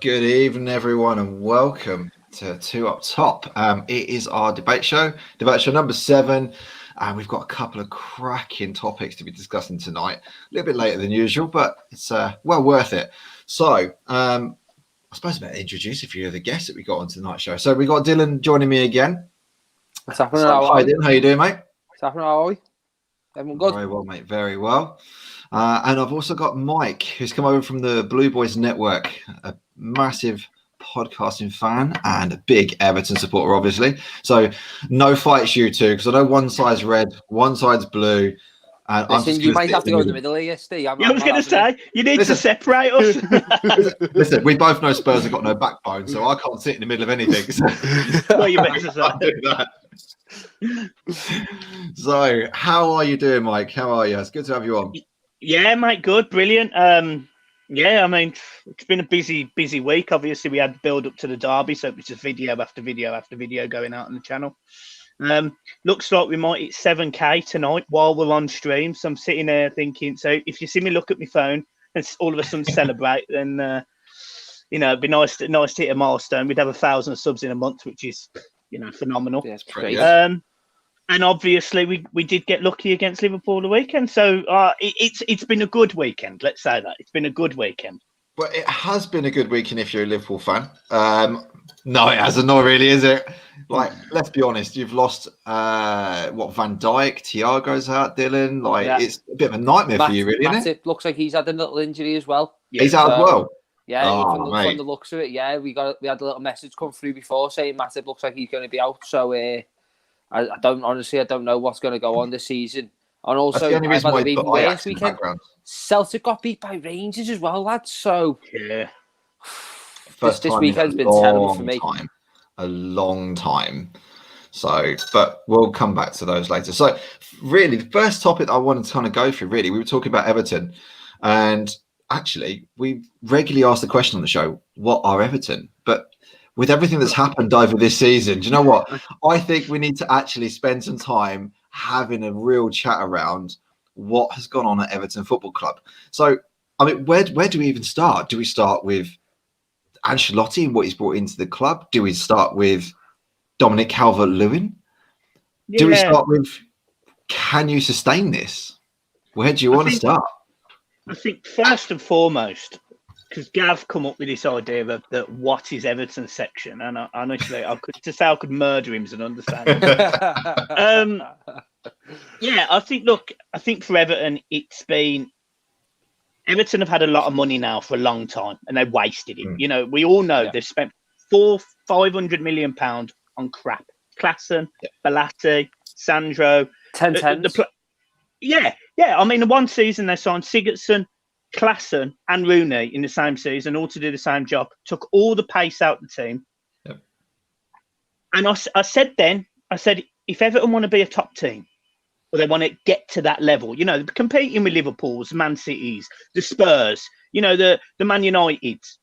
Good evening, everyone, and welcome to Two Up Top. It is our debate show number 7, and we've got a couple of cracking topics to be discussing tonight. A little bit later than usual, but it's well worth it. So, I suppose I better introduce a few of the guests that we got on tonight's show. So we got Dylan joining me again. What's happening? Hi, Dylan. How you doing, mate? What's happening? How are we? Everyone good? Very well, mate. Very well. And I've also got Mike, who's come over from the Blue Boys Network, a massive podcasting fan and a big Everton supporter, obviously. So no fights, you two, because I know one side's red, one side's blue. And Listen, you might have to go in the middle here, Steve. I was going to say, you need to separate us. Listen, we both know Spurs have got no backbone, so I can't sit in the middle of anything. So well, you better say that. So, how are you doing, Mike? How are you? It's good to have you on. Yeah, mate, good, brilliant. Yeah, I mean, it's been a busy week. Obviously, we had the build up to the derby, so it was just video after video after video going out on the channel. Looks like we might hit 7K tonight while we're on stream. So I'm sitting there thinking, so if you see me look at my phone and all of a sudden celebrate, then it'd be nice to hit a milestone. We'd have 1,000 subs in a month, which is phenomenal. Yeah, it's great. And obviously we did get lucky against Liverpool the weekend. So it's been a good weekend. Let's say that it's been a good weekend. Well, it has been a good weekend if you're a Liverpool fan. No, it hasn't. Not really, is it? Like, let's be honest. You've lost Van Dijk, Thiago's out, Dylan. It's a bit of a nightmare for you, really, isn't it? Looks like he's had a little injury as well. Yeah, he's out as well. Yeah, from the looks of it, yeah, we had a little message come through before saying Matip looks like he's going to be out. So I don't know what's going to go on this season. And also, I've had an even worse weekend. Celtic got beat by Rangers as well, lads. So yeah, this weekend's been terrible for me. A long time. So, but we'll come back to those later. So, really, the first topic I wanted to kind of go through, we were talking about Everton, and actually, we regularly ask the question on the show, what are Everton? But with everything that's happened over this season, do you know what? I think we need to actually spend some time having a real chat around what has gone on at Everton Football Club. So, I mean, where do we even start? Do we start with Ancelotti and what he's brought into the club? Do we start with Dominic Calvert-Lewin? Yeah. Do we start with, can you sustain this? Where do you want to start? I think first and foremost, because Gav come up with this idea of that what is Everton section, and honestly, I could murder him as an understanding. Yeah, I think for Everton, Everton have had a lot of money now for a long time, and they wasted it. We all know they've spent £500 million on crap. Klassen, Balatti, Sandro, 10. Yeah. I mean, in one season they signed Sigurdsson, Klassen, and Rooney in the same season, all to do the same job. Took all the pace out of the team. Yep. And I said, if Everton want to be a top team, or they want to get to that level, competing with Liverpool's, Man City's, the Spurs, the Man United's,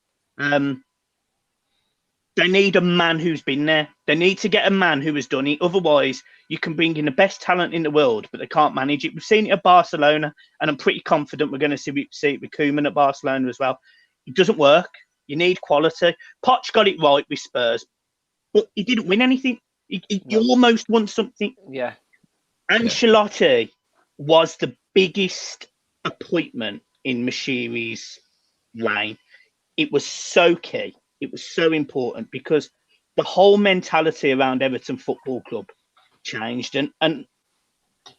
they need a man who's been there. They need to get a man who has done it. Otherwise, you can bring in the best talent in the world, but they can't manage it. We've seen it at Barcelona, and I'm pretty confident we're going to see it with Koeman at Barcelona as well. It doesn't work. You need quality. Poch got it right with Spurs, but he didn't win anything. He almost won something. Yeah. Ancelotti was the biggest appointment in Mashiri's reign. It was so key. It was so important because the whole mentality around Everton Football Club changed. And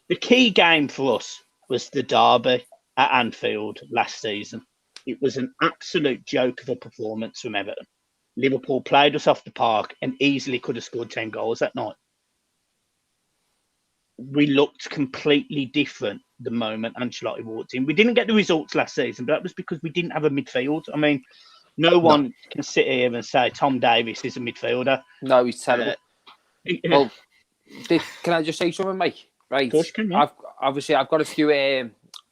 the key game for us was the derby at Anfield last season. It was an absolute joke of a performance from Everton. Liverpool played us off the park and easily could have scored 10 goals that night. We looked completely different the moment Ancelotti walked in. We didn't get the results last season, but that was because we didn't have a midfield. I mean, no one can sit here and say Tom Davies is a midfielder. No, he's terrible. Well, can I just say something, Mike? Right. Of course you can, yeah. I've got a few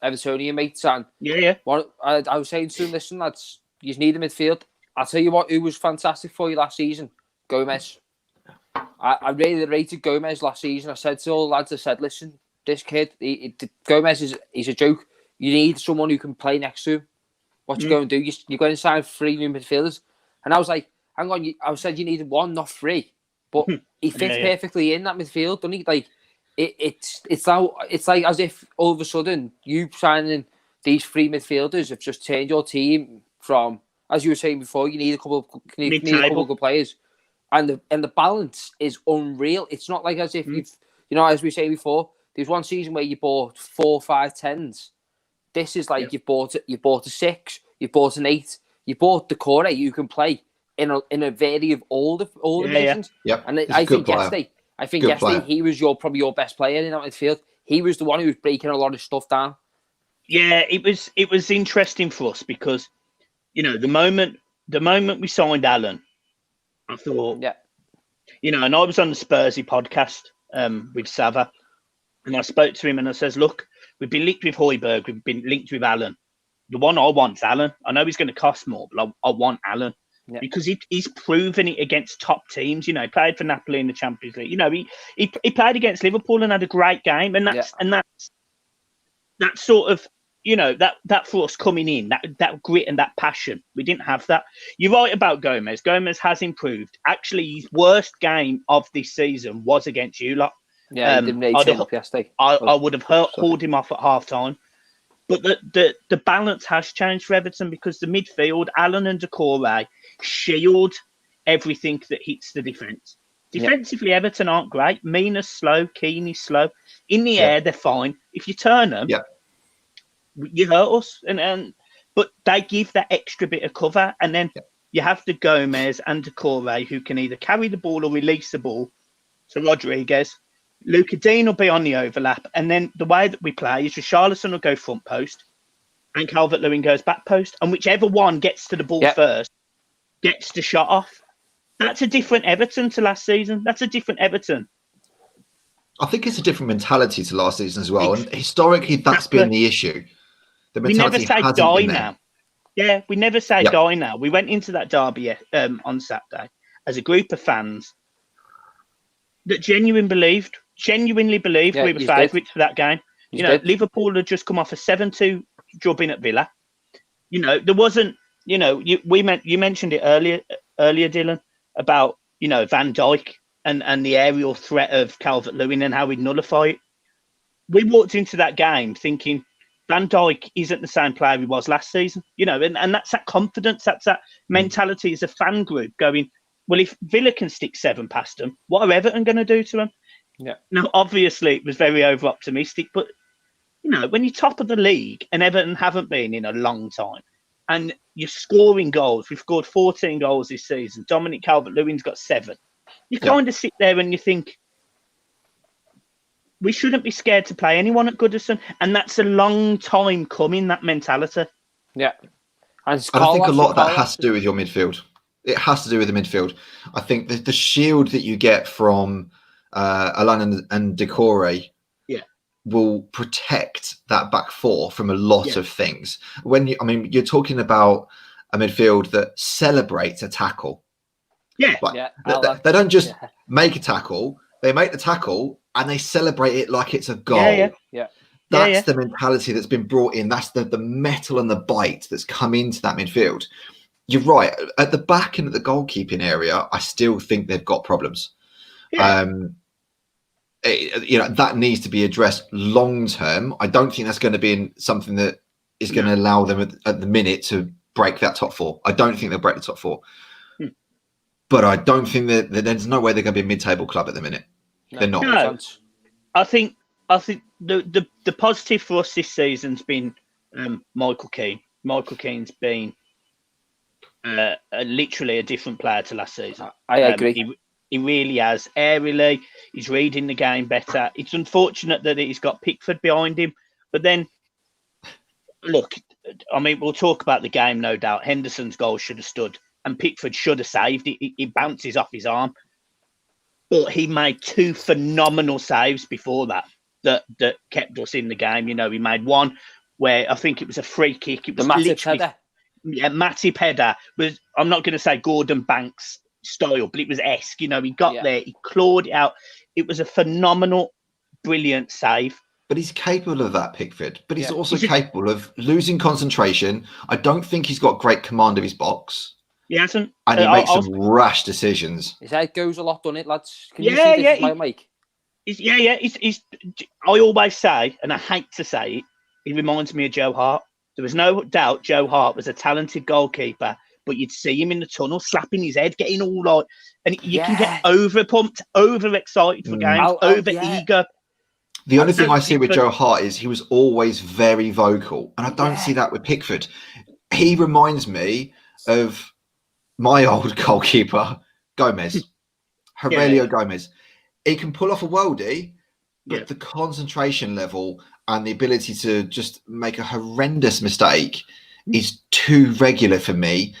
Evertonian mates, and I was saying to them, listen, lads, you need a midfield. I'll tell you what, who was fantastic for you last season? Gomez. I really rated Gomez last season. I said to all the lads, listen, this kid, Gomez he's a joke. You need someone who can play next to him. What you going to do? You're going to sign 3 new midfielders. And I was like, hang on, I said you needed 1, not 3. But he fits perfectly in that midfield, doesn't he? Like, it's like as if all of a sudden you signing these 3 midfielders have just changed your team from, as you were saying before, you need a couple of good players. And the balance is unreal. It's not like as if you've, as we say before, there's one season where you bought 4, 5, 10s. This is like you've bought a 6, you've bought an 8, you bought the core you can play in a variety of all the positions. Yeah. And I think yesterday he was probably your best player in that midfield. He was the one who was breaking a lot of stuff down. Yeah, it was interesting for us because, the moment we signed Alan, I thought, and I was on the Spursy podcast with Sava, and I spoke to him and I says, look, we've been linked with Højbjerg, we've been linked with Alan. The one I want's Alan. I know he's going to cost more, but I want Alan because he's proven it against top teams. He played for Napoli in the Champions League. He played against Liverpool and had a great game, and that's sort of. That for us coming in, that grit and that passion, we didn't have that. You're right about Gomez. Gomez has improved. Actually, his worst game of this season was against you lot. Yeah, he didn't turn up yesterday. I would have hauled him off at half time. But the balance has changed for Everton because the midfield, Alan and Decore, shield everything that hits the defence. Defensively, Everton aren't great. Mina's slow. Keane is slow. In the air, they're fine. If you turn them... you hurt us, but they give that extra bit of cover, and then you have the Gomez and Decore who can either carry the ball or release the ball to Rodriguez. Luca Dean will be on the overlap, and then the way that we play is Richarlison will go front post, and Calvert-Lewin goes back post, and whichever one gets to the ball first gets the shot off. That's a different Everton to last season. That's a different Everton. I think it's a different mentality to last season as well, and historically that's been the issue. We never say die now. Yeah, we never say die now. We went into that derby on Saturday as a group of fans that genuinely believed we were favourites for that game. Liverpool had just come off a 7-2 drubbing at Villa. There wasn't. You mentioned it earlier, Dylan, about Van Dijk and the aerial threat of Calvert-Lewin and how we'd nullify it. We walked into that game thinking Van Dijk isn't the same player he was last season, and that's that confidence, that's that mentality as a fan group going, well, if Villa can stick 7 past them, what are Everton going to do to them? Yeah. Now, obviously, it was very over-optimistic, but, when you're top of the league and Everton haven't been in a long time, and you're scoring goals, we've scored 14 goals this season, Dominic Calvert-Lewin's got 7, you kind of sit there and you think, we shouldn't be scared to play anyone at Goodison, and that's a long time coming, that mentality. Yeah. And I think a lot of that has to do with your midfield. It has to do with the midfield. I think the shield that you get from Alan and Decore will protect that back four from a lot of things. You're talking about a midfield that celebrates a tackle. Yeah. They don't just make a tackle, they make the tackle and they celebrate it like it's a goal. That's the mentality that's been brought in. That's the metal and the bite that's come into that midfield. You're right. At the back and at the goalkeeping area, I still think they've got problems. That needs to be addressed long term. I don't think that's going to be something that is going to allow them at the minute to break that top 4. I don't think they'll break the top 4. But I don't think that there's no way they're going to be a mid-table club at the minute. No, they're not. No. I think the positive for us this season's been Michael Keane. Michael Keane's been literally a different player to last season. I agree. He really has. Aerially, he's reading the game better. It's unfortunate that he's got Pickford behind him. But then, look, we'll talk about the game, no doubt. Henderson's goal should have stood. And Pickford should have saved it. He bounces off his arm. But he made 2 phenomenal saves before that kept us in the game. He made one where I think it was a free kick. It was Matip header. Yeah, Matip header was, I'm not going to say Gordon Banks style, but it was esque. He got there, he clawed it out. It was a phenomenal, brilliant save. But he's capable of that, Pickford. But he's also capable of losing concentration. I don't think he's got great command of his box. He hasn't. And he makes some rash decisions. His head goes a lot, doesn't it, lads? Can you see this, my mic? He's, I always say, and I hate to say it, he reminds me of Joe Hart. There was no doubt Joe Hart was a talented goalkeeper, but you'd see him in the tunnel slapping his head, getting all like, and you can get over-pumped, over-excited for games, over-eager. The only thing I see with Joe Hart is he was always very vocal, and I don't see that with Pickford. He reminds me of my old goalkeeper, Gomez, Aurelio Gomez. He can pull off a worldie, but the concentration level and the ability to just make a horrendous mistake is too regular for me.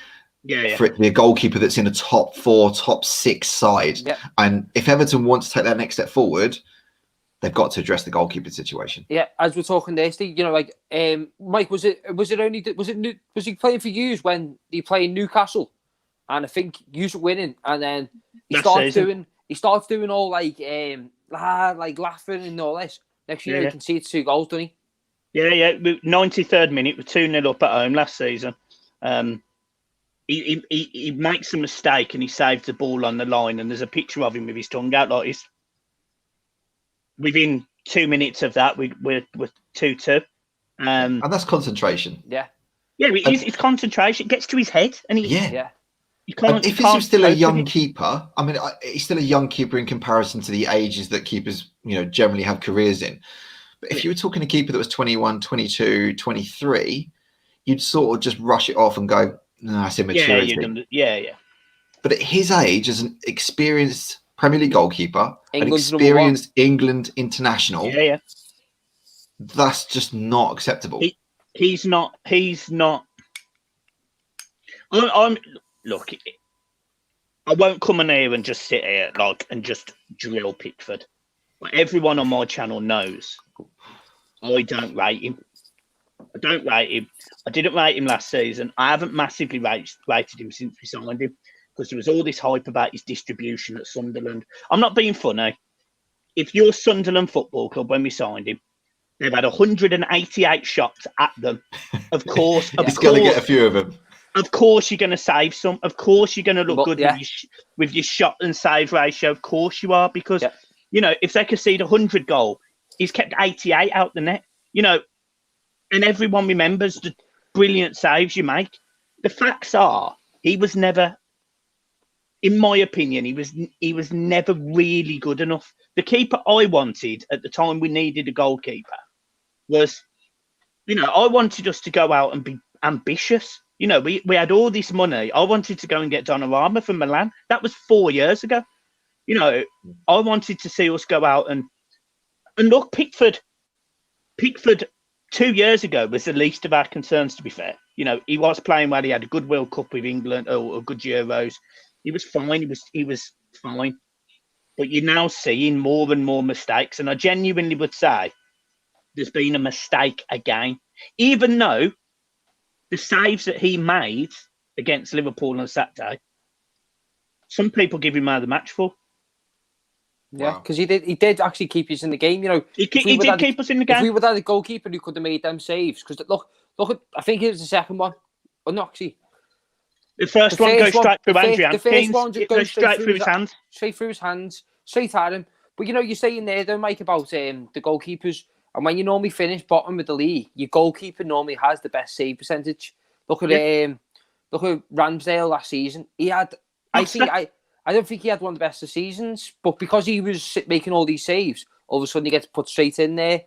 For it to be a goalkeeper that's in a top 4, top 6 side. And if Everton wants to take that next step forward, they've got to address the goalkeeper situation. Yeah, as we're talking there, Steve, you know, like Mike, was he playing for yous when he played Newcastle? And I think yous were winning, and then he starts doing all like laughing and all this. Next year you can see it's 2 goals, doesn't he? 93rd minute, we're 2-0 up at home last season. He makes a mistake and he saves the ball on the line, and there's a picture of him with his tongue out like this. Within 2 minutes of that, we're 2-2. And that's concentration. It's concentration. It gets to his head, and you can't. And if he's still a young keeper, I mean, he's still a young keeper in comparison to the ages that keepers, generally have careers in. But if you were talking a keeper that was 21, 22, 23, you'd sort of just rush it off and go, no, that's immaturity. But at his age, as an experienced Premier League goalkeeper, an experienced England international, that's just not acceptable. He's not. Look, I won't come in here and just sit here and just drill Pickford. But everyone on my channel knows I don't rate him. I don't rate him. I didn't rate him last season. I haven't massively rated him since we signed him, because there was all this hype about his distribution at Sunderland. I'm not being funny. If you're Sunderland Football Club when we signed him, they've had 188 shots at them. Of course. He's going to get a few of them. Of course you're going to save some. Of course you're going to look good with your shot and save ratio. Of course you are, because, if they concede 100 goal, he's kept 88 out the net, and everyone remembers the brilliant saves you make. The facts are, he was never, in my opinion, he was never really good enough. The keeper I wanted at the time we needed a goalkeeper was, I wanted us to go out and be ambitious. We had all this money. I wanted to go and get Donnarumma from Milan. That was 4 years ago. I wanted to see us go out and look, Pickford 2 years ago was the least of our concerns, to be fair. He was playing well. He had a good World Cup with England, or good Euros. He was fine. He was fine. But you're now seeing more and more mistakes. And I genuinely would say there's been a mistake again. Even though the saves that he made against Liverpool on Saturday, some people give him man of the match for. Yeah, because he did actually keep us in the game. He did keep us in the game. If we would have had a goalkeeper who could have made them saves, because look, I think it was the second one. Or not actually. The first one goes straight through Andrew. The first one just goes straight through his hands. Straight through his hands, straight at him. But you're saying there, though, Mike, about the goalkeepers, and when you normally finish bottom of the league, your goalkeeper normally has the best save percentage. Look at Ramsdale last season. He had, I don't think he had one of the best of seasons, but because he was making all these saves, all of a sudden he gets put straight in there.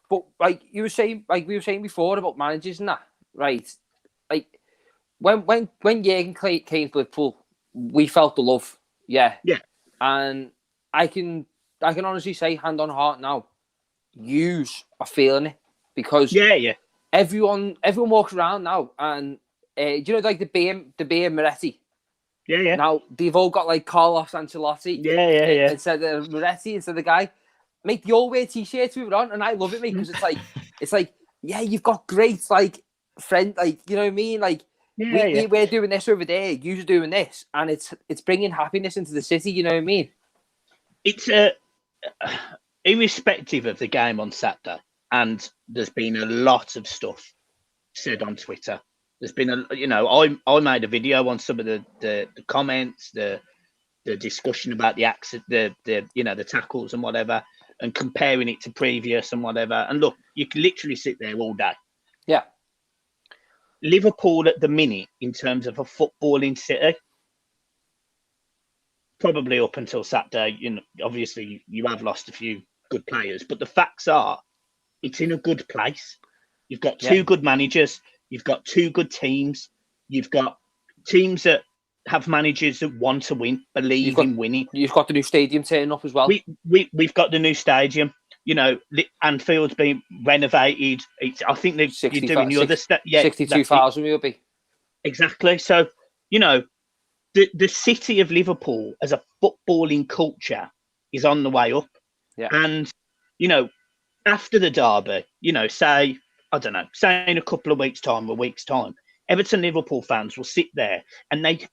But like we were saying before about managers and that, right? Like when Jurgen came to Liverpool, we felt the love, and I can honestly say, hand on heart now, yous are feeling it, because everyone walks around now, and like the beer Moretti. Now they've all got like Carlos Ancelotti. Instead of Moretti, instead of the guy. Mate, they all wear t-shirts with it on, and I love it, mate, because it's like, you've got great friend, you know what I mean? We're doing this over there, you're doing this, and it's bringing happiness into the city. You know what I mean? It's irrespective of the game on Saturday, and there's been a lot of stuff said on Twitter There's been I made a video on some of the comments, the discussion about the accident, the tackles and whatever, and comparing it to previous and whatever. And look, you can literally sit there all day. Yeah. Liverpool at the minute, in terms of a footballing city, probably up until Saturday, obviously you have lost a few good players, but the facts are it's in a good place. You've got two good managers. You've got two good teams. You've got teams that have managers that want to win, believe in winning. You've got the new stadium turning up as well. We've got the new stadium. Anfield's been renovated. I think you're doing the other stuff. 62,000 will be. Exactly. So, the city of Liverpool as a footballing culture is on the way up. Yeah. And, after the derby, say in a couple of weeks' time, Everton Liverpool fans will sit there and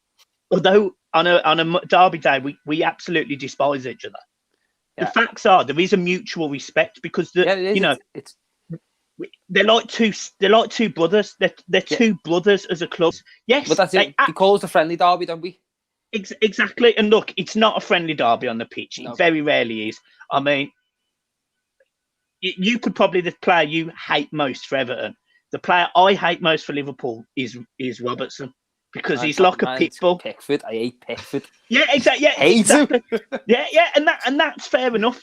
although on a derby day, we absolutely despise each other. Yeah. The facts are there is a mutual respect because they're like two brothers. They're two brothers as a club. Yes, but that's it. He calls the friendly derby, don't we? Exactly. And look, it's not a friendly derby on the pitch. No. It very rarely is. I mean, you could probably the player you hate most for Everton. The player I hate most for Liverpool is Robertson because he's like a pit bull. Pickford, I hate Pickford. Yeah, exactly. Yeah, exactly. yeah, and that's fair enough.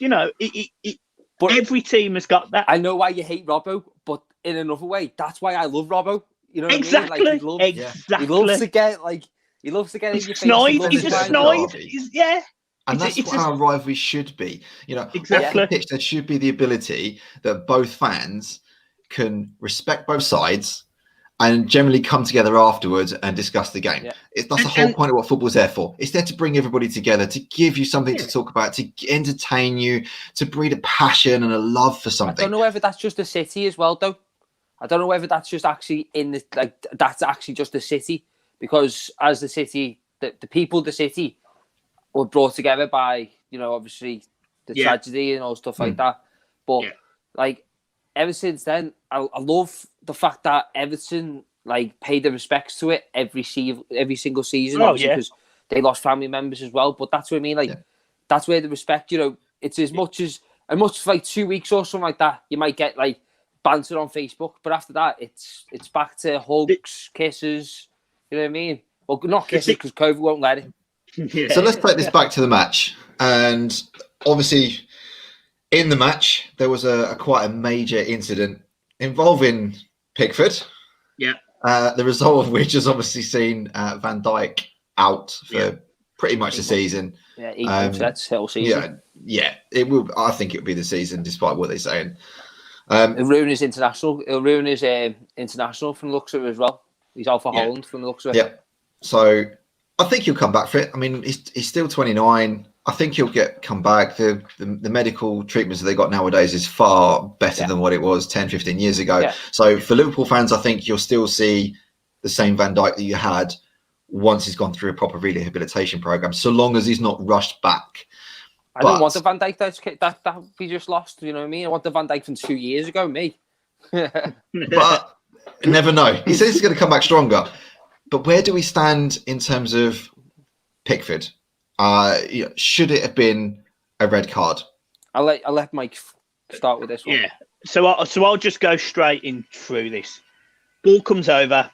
But every team has got that. I know why you hate Robbo, but in another way, that's why I love Robbo. You know what exactly. I mean? Exactly. He loves to get in your face. Snide. He's a snide. Yeah. And that's what our rivalry should be. Exactly. Off the pitch, there should be the ability that both fans can respect both sides and generally come together afterwards and discuss the game. Yeah. That's the whole point of what football's there for. It's there to bring everybody together, to give you something to talk about, to entertain you, to breed a passion and a love for something. I don't know whether that's just the city as well, though. I don't know whether that's just actually that's actually just the city, because as the city, the people of the city were brought together by, obviously the tragedy and all stuff like that. But ever since then, I love the fact that Everton paid the respects to it every single season, because they lost family members as well. But that's what I mean. That's where the respect, it's as much as 2 weeks or something like that. You might get banter on Facebook, but after that, it's back to hugs, kisses. You know what I mean? Well, not kisses because COVID won't let it. So let's take this back to the match, and obviously in the match there was quite a major incident involving Pickford. Yeah. The result of which has obviously seen Van Dijk out for pretty much the season. Yeah, 8 sets, whole season. Yeah. It will. I think it will be the season, despite what they're saying. It'll ruin his international. It'll ruin his international from the looks of it as well. He's out for Holland from the looks of it. Yeah. So I think he'll come back for it. I mean, he's still 29. I think he'll come back. The medical treatments that they got nowadays is far better than what it was 10, 15 years ago. Yeah. So for Liverpool fans, I think you'll still see the same Van Dijk that you had once he's gone through a proper rehabilitation program, so long as he's not rushed back. I don't want the Van Dijk that we just lost. You know what I mean? I want the Van Dijk from 2 years ago, me. But you never know. He says he's going to come back stronger. But where do we stand in terms of Pickford? Should it have been a red card? I'll let Mike start with this one. Yeah. So I'll just go straight in through this. Ball comes over.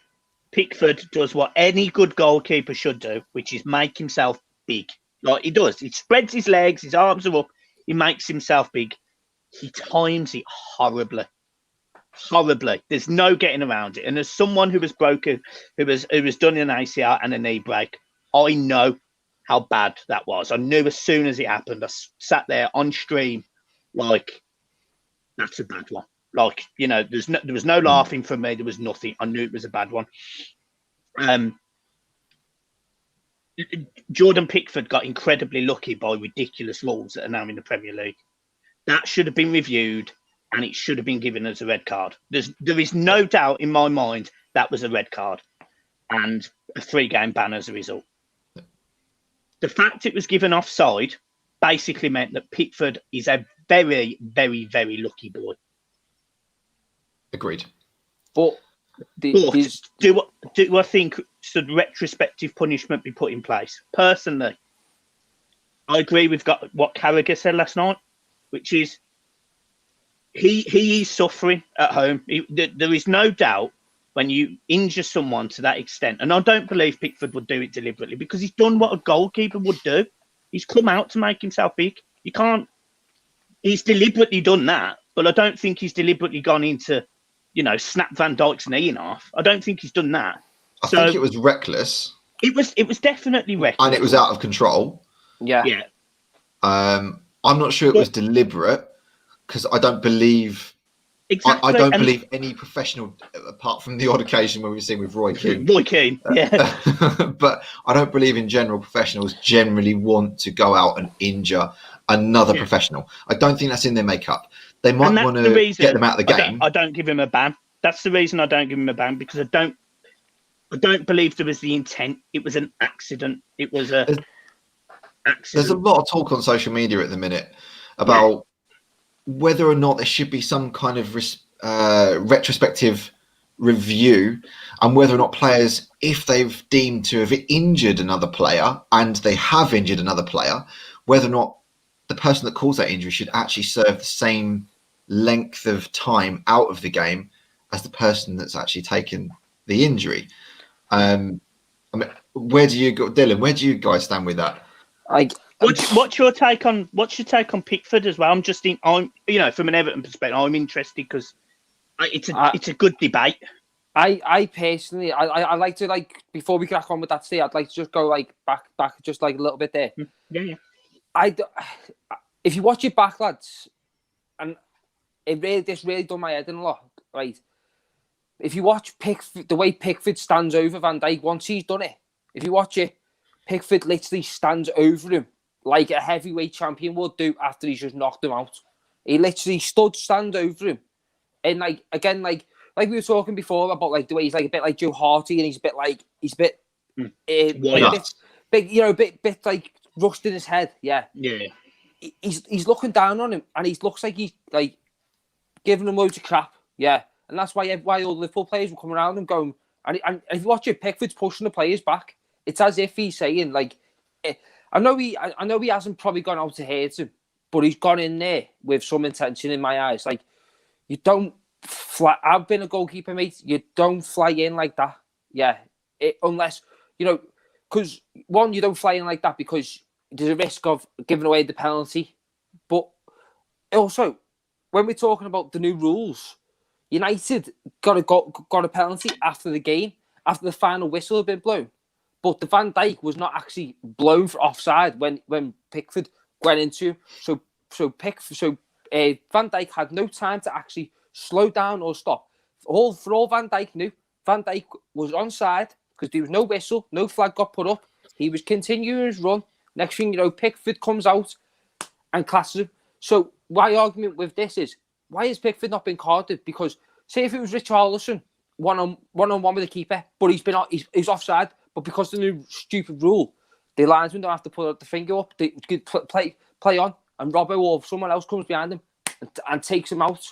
Pickford does what any good goalkeeper should do, which is make himself big. Like he does. He spreads his legs, his arms are up, he makes himself big. He times it horribly. There's no getting around it. And as someone who was broken, who was done an ACL and a knee break, I know how bad that was. I knew as soon as it happened. I sat there on stream, that's a bad one. There was no laughing from me. There was nothing. I knew it was a bad one. Jordan Pickford got incredibly lucky by ridiculous rules that are now in the Premier League. That should have been reviewed, and it should have been given as a red card. There is no doubt in my mind that was a red card, and a 3-game ban as a result. The fact it was given offside basically meant that Pickford is a very, very, very lucky boy. Agreed. But Do I think should retrospective punishment be put in place? Personally, I agree with what Carragher said last night, which is he is suffering at home. There is no doubt when you injure someone to that extent, and I don't believe Pickford would do it deliberately because he's done what a goalkeeper would do. He's come out to make himself big. You can't. He's deliberately done that, but I don't think he's deliberately gone into, snap Van Dijk's knee in half. I don't think he's done that. I think it was reckless. It was definitely reckless, and it was out of control. Yeah. I'm not sure it was deliberate because I don't believe. Exactly. I don't believe any professional, apart from the odd occasion when we've seen with Roy Keane. Yeah. But I don't believe in general professionals generally want to go out and injure another professional. I don't think that's in their makeup. They might want to get them out of the game. I don't give him a ban. That's the reason I don't give him a ban, because I don't believe there was the intent. It was an accident. It was accident. There's a lot of talk on social media at the minute about whether or not there should be some kind of retrospective review, and whether or not players, if they've deemed to have injured another player and they have injured another player, whether or not the person that caused that injury should actually serve the same length of time out of the game as the person that's actually taken the injury. I mean, where do you go, Dylan? Where do you guys stand with that? What's your take on Pickford as well? I'm from an Everton perspective, I'm interested because it's a good debate. I personally, I like to, before we crack on with that, I'd like to just go back just a little bit there. Yeah. If you watch it back, lads, and this really done my head in a lot, right? If you watch the way Pickford stands over Van Dijk once he's done it, if you watch it, Pickford literally stands over him like a heavyweight champion would do after he's just knocked him out. He literally stands over him, and like we were talking before about the way he's a bit like Joe Harty, and he's a bit bit like rust in his head. Yeah. He's looking down on him, and he looks like he's giving him loads of crap. Yeah, and that's why all the Liverpool players will come around and going. And if you watch it, Pickford's pushing the players back. It's as if he's saying I know he hasn't probably gone out to hurt him, but he's gone in there with some intention in my eyes. You don't fly. I've been a goalkeeper, mate. You don't fly in like that. Yeah, unless because one, you don't fly in like that because there's a risk of giving away the penalty. But also, when we're talking about the new rules, United got a penalty after the game, after the final whistle had been blown. But the Van Dijk was not actually blown for offside when Pickford went into him. So Van Dijk had no time to actually slow down or stop. For all Van Dijk knew, Van Dijk was onside because there was no whistle, no flag got put up. He was continuing his run. Next thing you know, Pickford comes out and classes him. So my argument with this is, why has Pickford not been carded? Because say if it was Richarlison one-on-one with the keeper, but he's offside, but because of the new stupid rule, the linesman don't have to put the finger up. They could play on, and Robbo or someone else comes behind him and takes him out.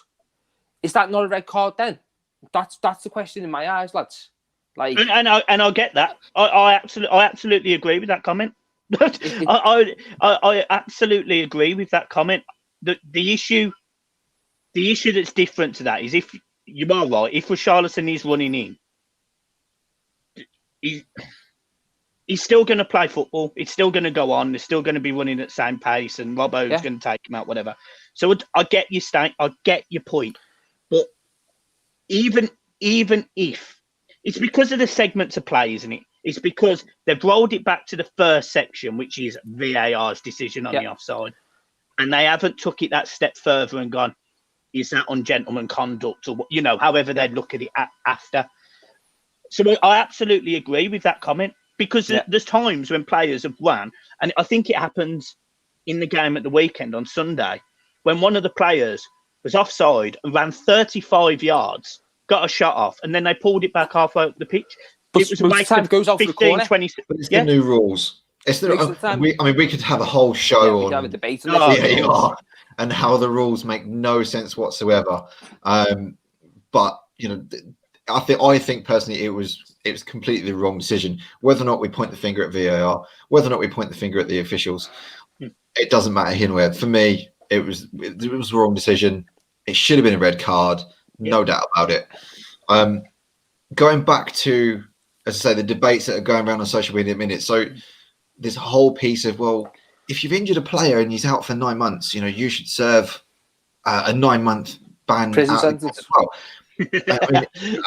Is that not a red card then? That's the question in my eyes, lads. And I get that. I absolutely agree with that comment. I absolutely agree with that comment. The issue that's different to that is, if you are right, if Richarlison is running in, he's still going to play football. It's still going to go on. They're still going to be running at the same pace, and Robbo's going to take him out, whatever. So I get your I get your point. But even if it's because of the segments of play, isn't it? It's because they've rolled it back to the first section, which is VAR's decision on the offside, and they haven't took it that step further and gone, is that ungentleman conduct, or however they look at it after. So I absolutely agree with that comment, because there's times when players have run, and I think it happens in the game at the weekend on Sunday, when one of the players was offside and ran 35 yards, got a shot off, and then they pulled it back halfway up the pitch. But it was a waste of goes off 15, the corner. 20. But it's the new rules. It's we could have a whole show on have a debate VAR and how the rules make no sense whatsoever. But I think personally it was completely the wrong decision. Whether or not we point the finger at VAR, whether or not we point the finger at the officials, it doesn't matter here and where. For me, it was the wrong decision. It should have been a red card, no doubt about it. Going back to, as I say, the debates that are going around on social media at the minute. So this whole piece of, well, if you've injured a player and he's out for 9 months, you should serve a 9-month ban Prison sentence as well.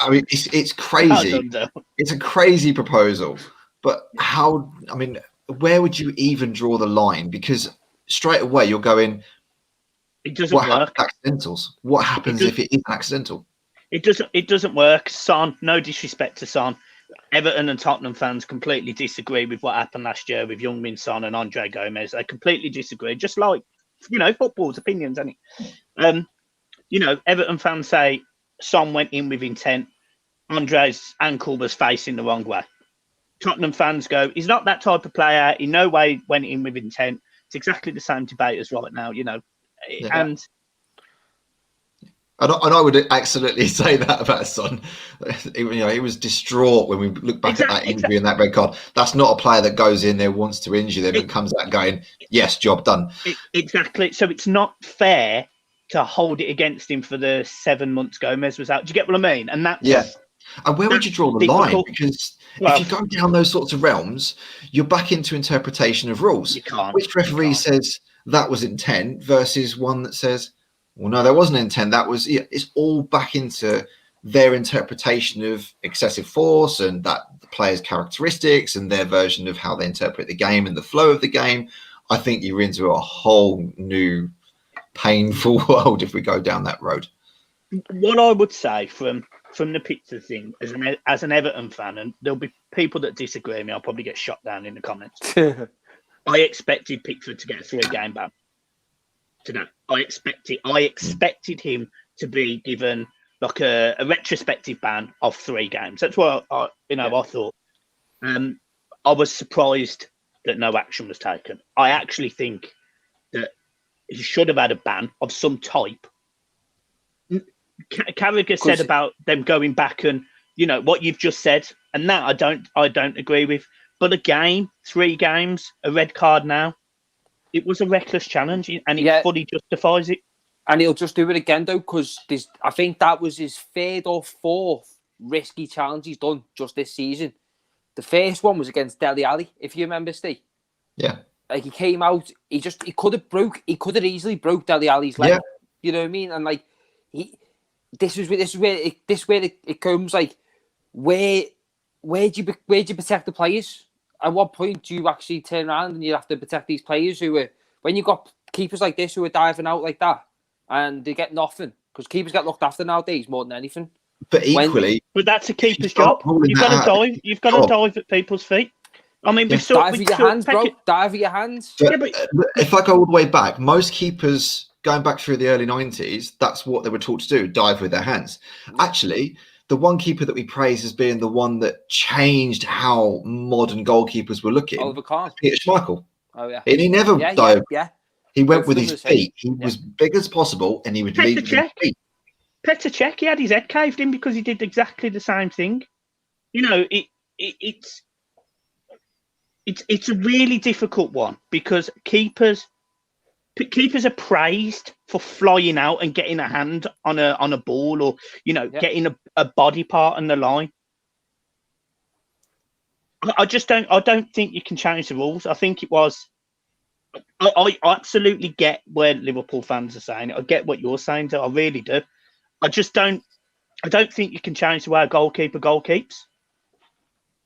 I mean, it's crazy. It's a crazy proposal, but how? I mean, where would you even draw the line? Because straight away you're going, it doesn't work. Accidentals. What happens if it is accidental? It doesn't work. Son, no disrespect to Son. Everton and Tottenham fans completely disagree with what happened last year with Young-Min Son and Andre Gomez. They completely disagree, just like, football's opinions, isn't it? Everton fans say Son went in with intent. Andre's ankle was facing the wrong way. Tottenham fans go, he's not that type of player. In no way went in with intent. It's exactly the same debate as right now, And I would absolutely say that about Son. He was distraught when we look back at that injury and that red card. That's not a player that goes in there, wants to injure them, and comes out going, yes, job done. Exactly. So it's not fair to hold it against him for the 7 months Gomez was out. Do you get what I mean? And that's And where would you draw the line? Because if you go down those sorts of realms, you're back into interpretation of rules. You can't. Which referee says that was intent versus one that says, well, no, that wasn't intent. That was, it's all back into their interpretation of excessive force and that the player's characteristics and their version of how they interpret the game and the flow of the game. I think you're into a whole new painful world if we go down that road. What I would say from the pizza thing as an Everton fan, and there'll be people that disagree with me, I'll probably get shot down in the comments. I expected Pickford to get a 3-game ban today. I expected him to be given like a retrospective ban of 3 games. That's what I thought. I was surprised that no action was taken. I actually think that he should have had a ban of some type. Carragher said about them going back and what you've just said, and that I don't agree with. But a game, 3 games, a red card now. It was a reckless challenge, and he fully justifies it. And he'll just do it again, though, because I think that was his 3rd or 4th risky challenge he's done just this season. The first one was against Dele Alli, if you remember, Steve. Yeah. Like, he came out, he could have easily broke Dele Alli's leg. Yeah. You know what I mean? And like, this is where it comes. Like, where do you protect the players? At what point do you actually turn around and you have to protect these players when you got keepers like this who are diving out like that and they get nothing, because keepers get looked after nowadays more than anything. But equally, but that's a keeper's job. You've got to dive. You've got to dive at people's feet. I mean, dive with your hands, bro. Dive with your hands. But if I go all the way back, most keepers going back through the early 90s, that's what they were taught to do: dive with their hands. Actually, the one keeper that we praise as being the one that changed how modern goalkeepers were looking, Oliver Kahn. Peter Schmeichel. Oh, yeah. And he never dived. Yeah. He went with his feet. He was big as possible, and he would lead with his feet. Petr Cech, he had his head caved in because he did exactly the same thing. It's a really difficult one because keepers are praised for flying out and getting a hand on a ball or getting a body part on the line. I don't think you can change the rules. I think it was. I absolutely get where Liverpool fans are saying. I get what you're saying. I really do. I just don't. I don't think you can change the way a goalkeeper goalkeeps.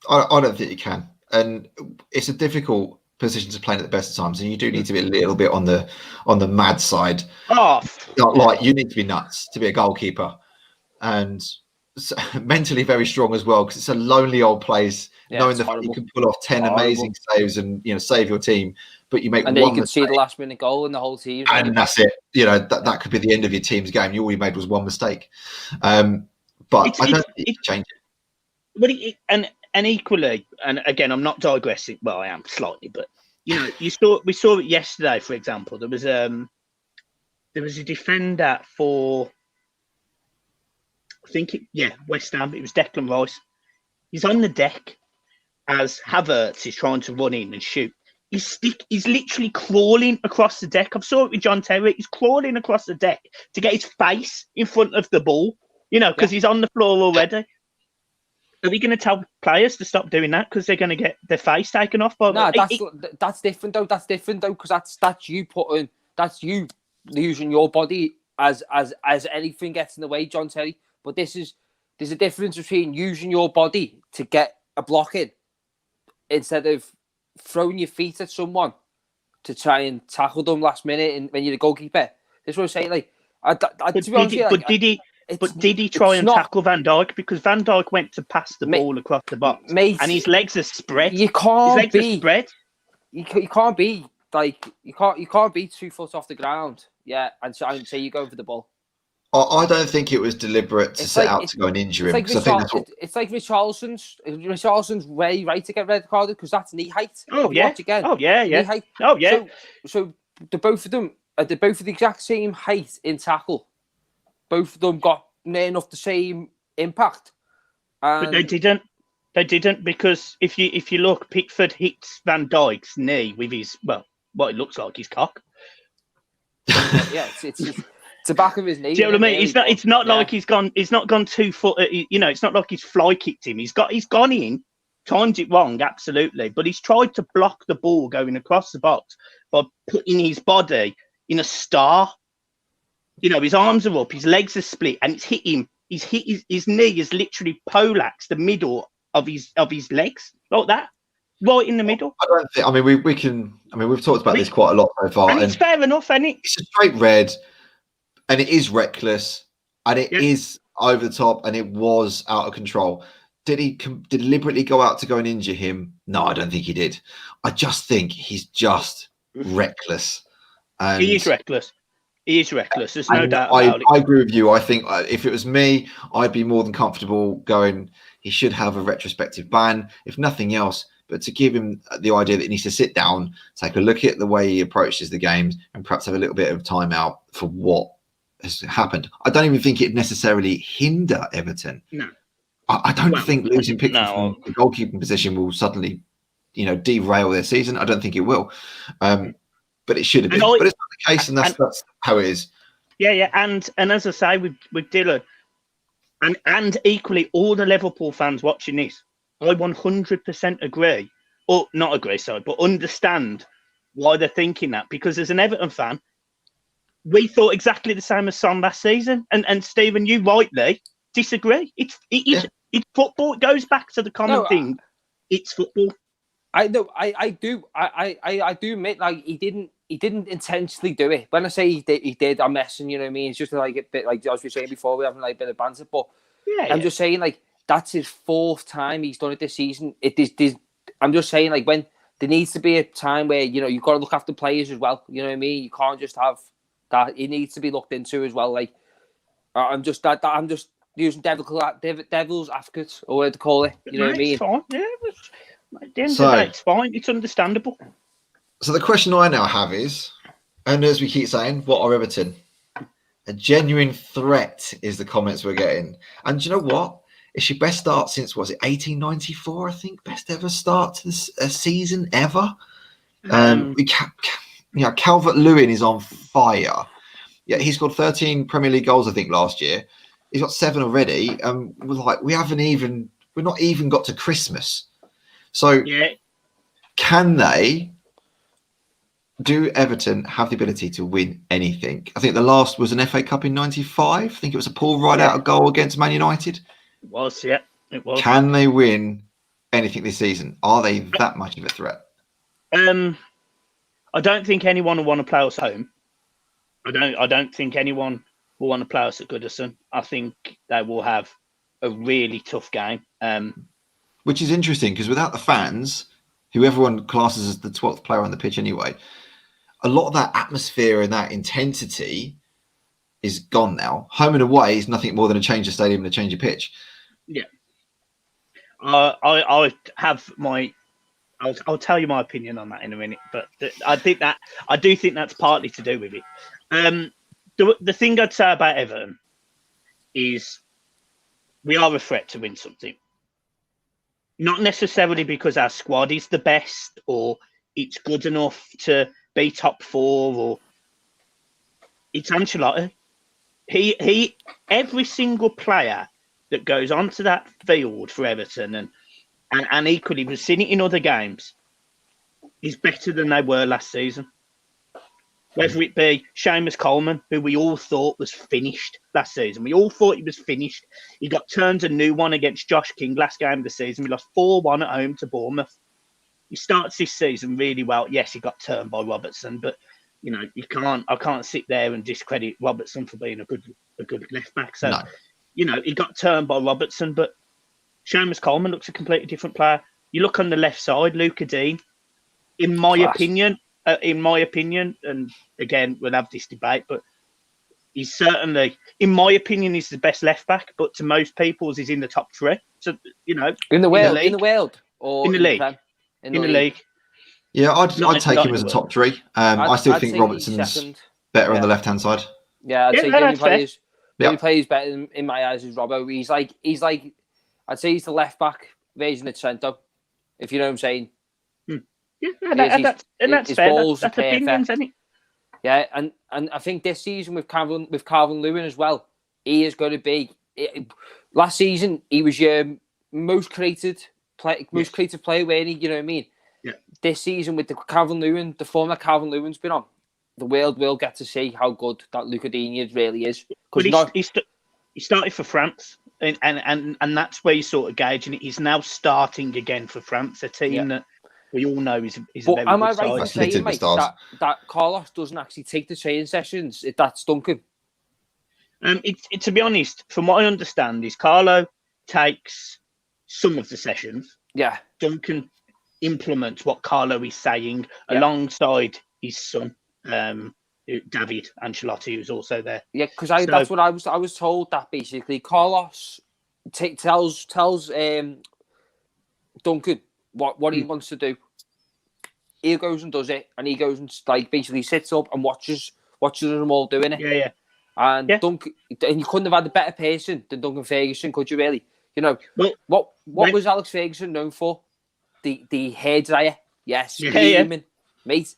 I don't think you can, and it's a difficult position to play at the best of times, and you do need to be a little bit on the mad side. Like you need to be nuts to be a goalkeeper, and mentally very strong as well, because it's a lonely old place. Knowing that you can pull off 10 amazing saves and save your team, but you make and then one you can see the last minute goal and the whole team, and that's it. That could be the end of your team's game. All you made was one mistake. But I don't think you can change it. But and equally, and again, I'm not digressing. Well, I am slightly, but we saw it yesterday. For example, there was a defender for West Ham. It was Declan Rice. He's on the deck as Havertz is trying to run in and shoot. He's literally crawling across the deck. I've saw it with John Terry. He's crawling across the deck to get his face in front of the ball, because he's on the floor already. Are we going to tell players to stop doing that because they're going to get their face taken off? No, that's different though. That's different though because that's you using your body as anything gets in the way, John Terry. But there's a difference between using your body to get a block in instead of throwing your feet at someone to try and tackle them last minute and when you're the goalkeeper. That's what I'm saying. Like, did he try and tackle Van Dijk? Because Van Dijk went to pass the ball across the box, and his legs are spread. You can't be 2 foot off the ground. Yeah, and say you go for the ball. I don't think it was deliberate to set out to go and injure him. It's like Richarlison's way right to get red carded because that's knee height. Knee height. So the both of them are both of the exact same height in tackle. Both of them got near enough the same impact. But they didn't. They didn't because if you look, Pickford hits Van Dijk's knee with his what it looks like his cock. Yeah, it's the back of his knee. Do you know what I mean? It's not like he's gone. He's not gone 2 foot. It's not like he's fly kicked him. He's gone in, timed it wrong, absolutely. But he's tried to block the ball going across the box by putting his body in a star. His arms are up, his legs are split, and it's hit him. He's hit his knee is literally poleaxed the middle of his legs like that, right in the middle. I don't think. I mean, we can. I mean, we've talked about this quite a lot so far, and it's fair enough, isn't it? It's a straight red. And it is reckless, and it is over the top, and it was out of control. Did he deliberately go out to go and injure him? No, I don't think he did. I just think he's just reckless. And he is reckless. He is reckless. There's no doubt about it. I agree with you. I think if it was me, I'd be more than comfortable going, he should have a retrospective ban, if nothing else, but to give him the idea that he needs to sit down, take a look at the way he approaches the games, and perhaps have a little bit of time out for what has happened. I don't even think it necessarily hinder Everton. No, I don't think losing Pickford from the goalkeeping position will suddenly, derail their season. I don't think it will, but it should have been. But it's not the case, and that's how it is. Yeah, and as I say with Dylan, and equally all the Liverpool fans watching this, I 100% agree, or not agree, sorry, but understand why they're thinking that. Because as an Everton fan, we thought exactly the same as Son last season, and Stephen, you rightly disagree. It's football. It goes back to the common thing. It's football. I know. I do. I do admit, like he didn't intentionally do it. When I say he did, I'm messing. You know what I mean? It's just like a bit like as we were saying before, we having like a bit of banter. But I'm just saying, like that's his 4th time he's done it this season. I'm just saying, like when there needs to be a time where you've got to look after players as well. You know what I mean? You can't just have that. It needs to be looked into as well. Like I'm just using devil's advocate or whatever to call it. You know what I mean? It's fine. Yeah, at the end of the day, it's fine. It's understandable. So the question I now have is, and as we keep saying, what are Everton? A genuine threat is the comments we're getting. And do you know what? It's your best start since, 1894, I think? Best ever start to a season ever. Calvert-Lewin is on fire. Yeah, he scored 13 Premier League goals, I think, last year. He's got 7 already. We're not even got to Christmas. So can do Everton have the ability to win anything? I think the last was an FA Cup in 95. I think it was a Paul Rideout goal against Man United. It was, yeah. It was. Can they win anything this season? Are they that much of a threat? I don't think anyone will want to play us home. I don't think anyone will want to play us at Goodison. I think they will have a really tough game. Which is interesting because without the fans, who everyone classes as the 12th player on the pitch anyway, a lot of that atmosphere and that intensity is gone now. Home and away is nothing more than a change of stadium and a change of pitch. Yeah. I have my... I'll tell you my opinion on that in a minute, but I do think that's partly to do with it. The thing I'd say about Everton is we are a threat to win something. Not necessarily because our squad is the best or it's good enough to be top 4, or it's Ancelotti. He every single player that goes onto that field for Everton and equally we've seen it in other games, is better than they were last season. Whether it be Seamus Coleman, who we all thought was finished last season. We all thought he was finished. He got turned a new one against Josh King last game of the season. We lost 4-1 at home to Bournemouth. He starts this season really well. Yes, he got turned by Robertson, but I can't sit there and discredit Robertson for being a good left back. So, he got turned by Robertson, but Seamus Coleman looks a completely different player. You look on the left side, Luca Dean, in my opinion, and again, we'll have this debate, but he's certainly, in my opinion, he's the best left back, but to most people's, he's in the top 3. So, in the world, or in the league. In the league. Yeah, I'd take him as a top 3. I still think Robertson's better on the left-hand side. Yeah, I'd say the only player who's better in my eyes is Robbo. He's like, I'd say he's the left back version of Trento, if you know what I'm saying. Yeah, that's fair. That's opinions, isn't it? Yeah, and I think this season with Calvert-Lewin as well, he is going to be. Last season he was your most creative player, weren't he? You know what I mean? Yeah. This season with the Calvert-Lewin, the form that Calvert-Lewin's been on, the world will get to see how good that Luca Digne really is. But he started for France, and that's where you sort of gauging it. He's now starting again for France, a team that we all know is a very good side. Am I right in saying, mate, that Carlos doesn't actually take the training sessions? That's Duncan. To be honest, from what I understand, is Carlo takes some of the sessions. Yeah. Duncan implements what Carlo is saying alongside his son, David Ancelotti, who's also there. Yeah, because that's what I was told, that basically Carlos tells Duncan what he wants to do. He goes and does it, and he goes and basically sits up and watches them all doing it. Yeah. And Duncan, and you couldn't have had a better person than Duncan Ferguson, could you really? What was Alex Ferguson known for? The hair dryer. Yes, mate.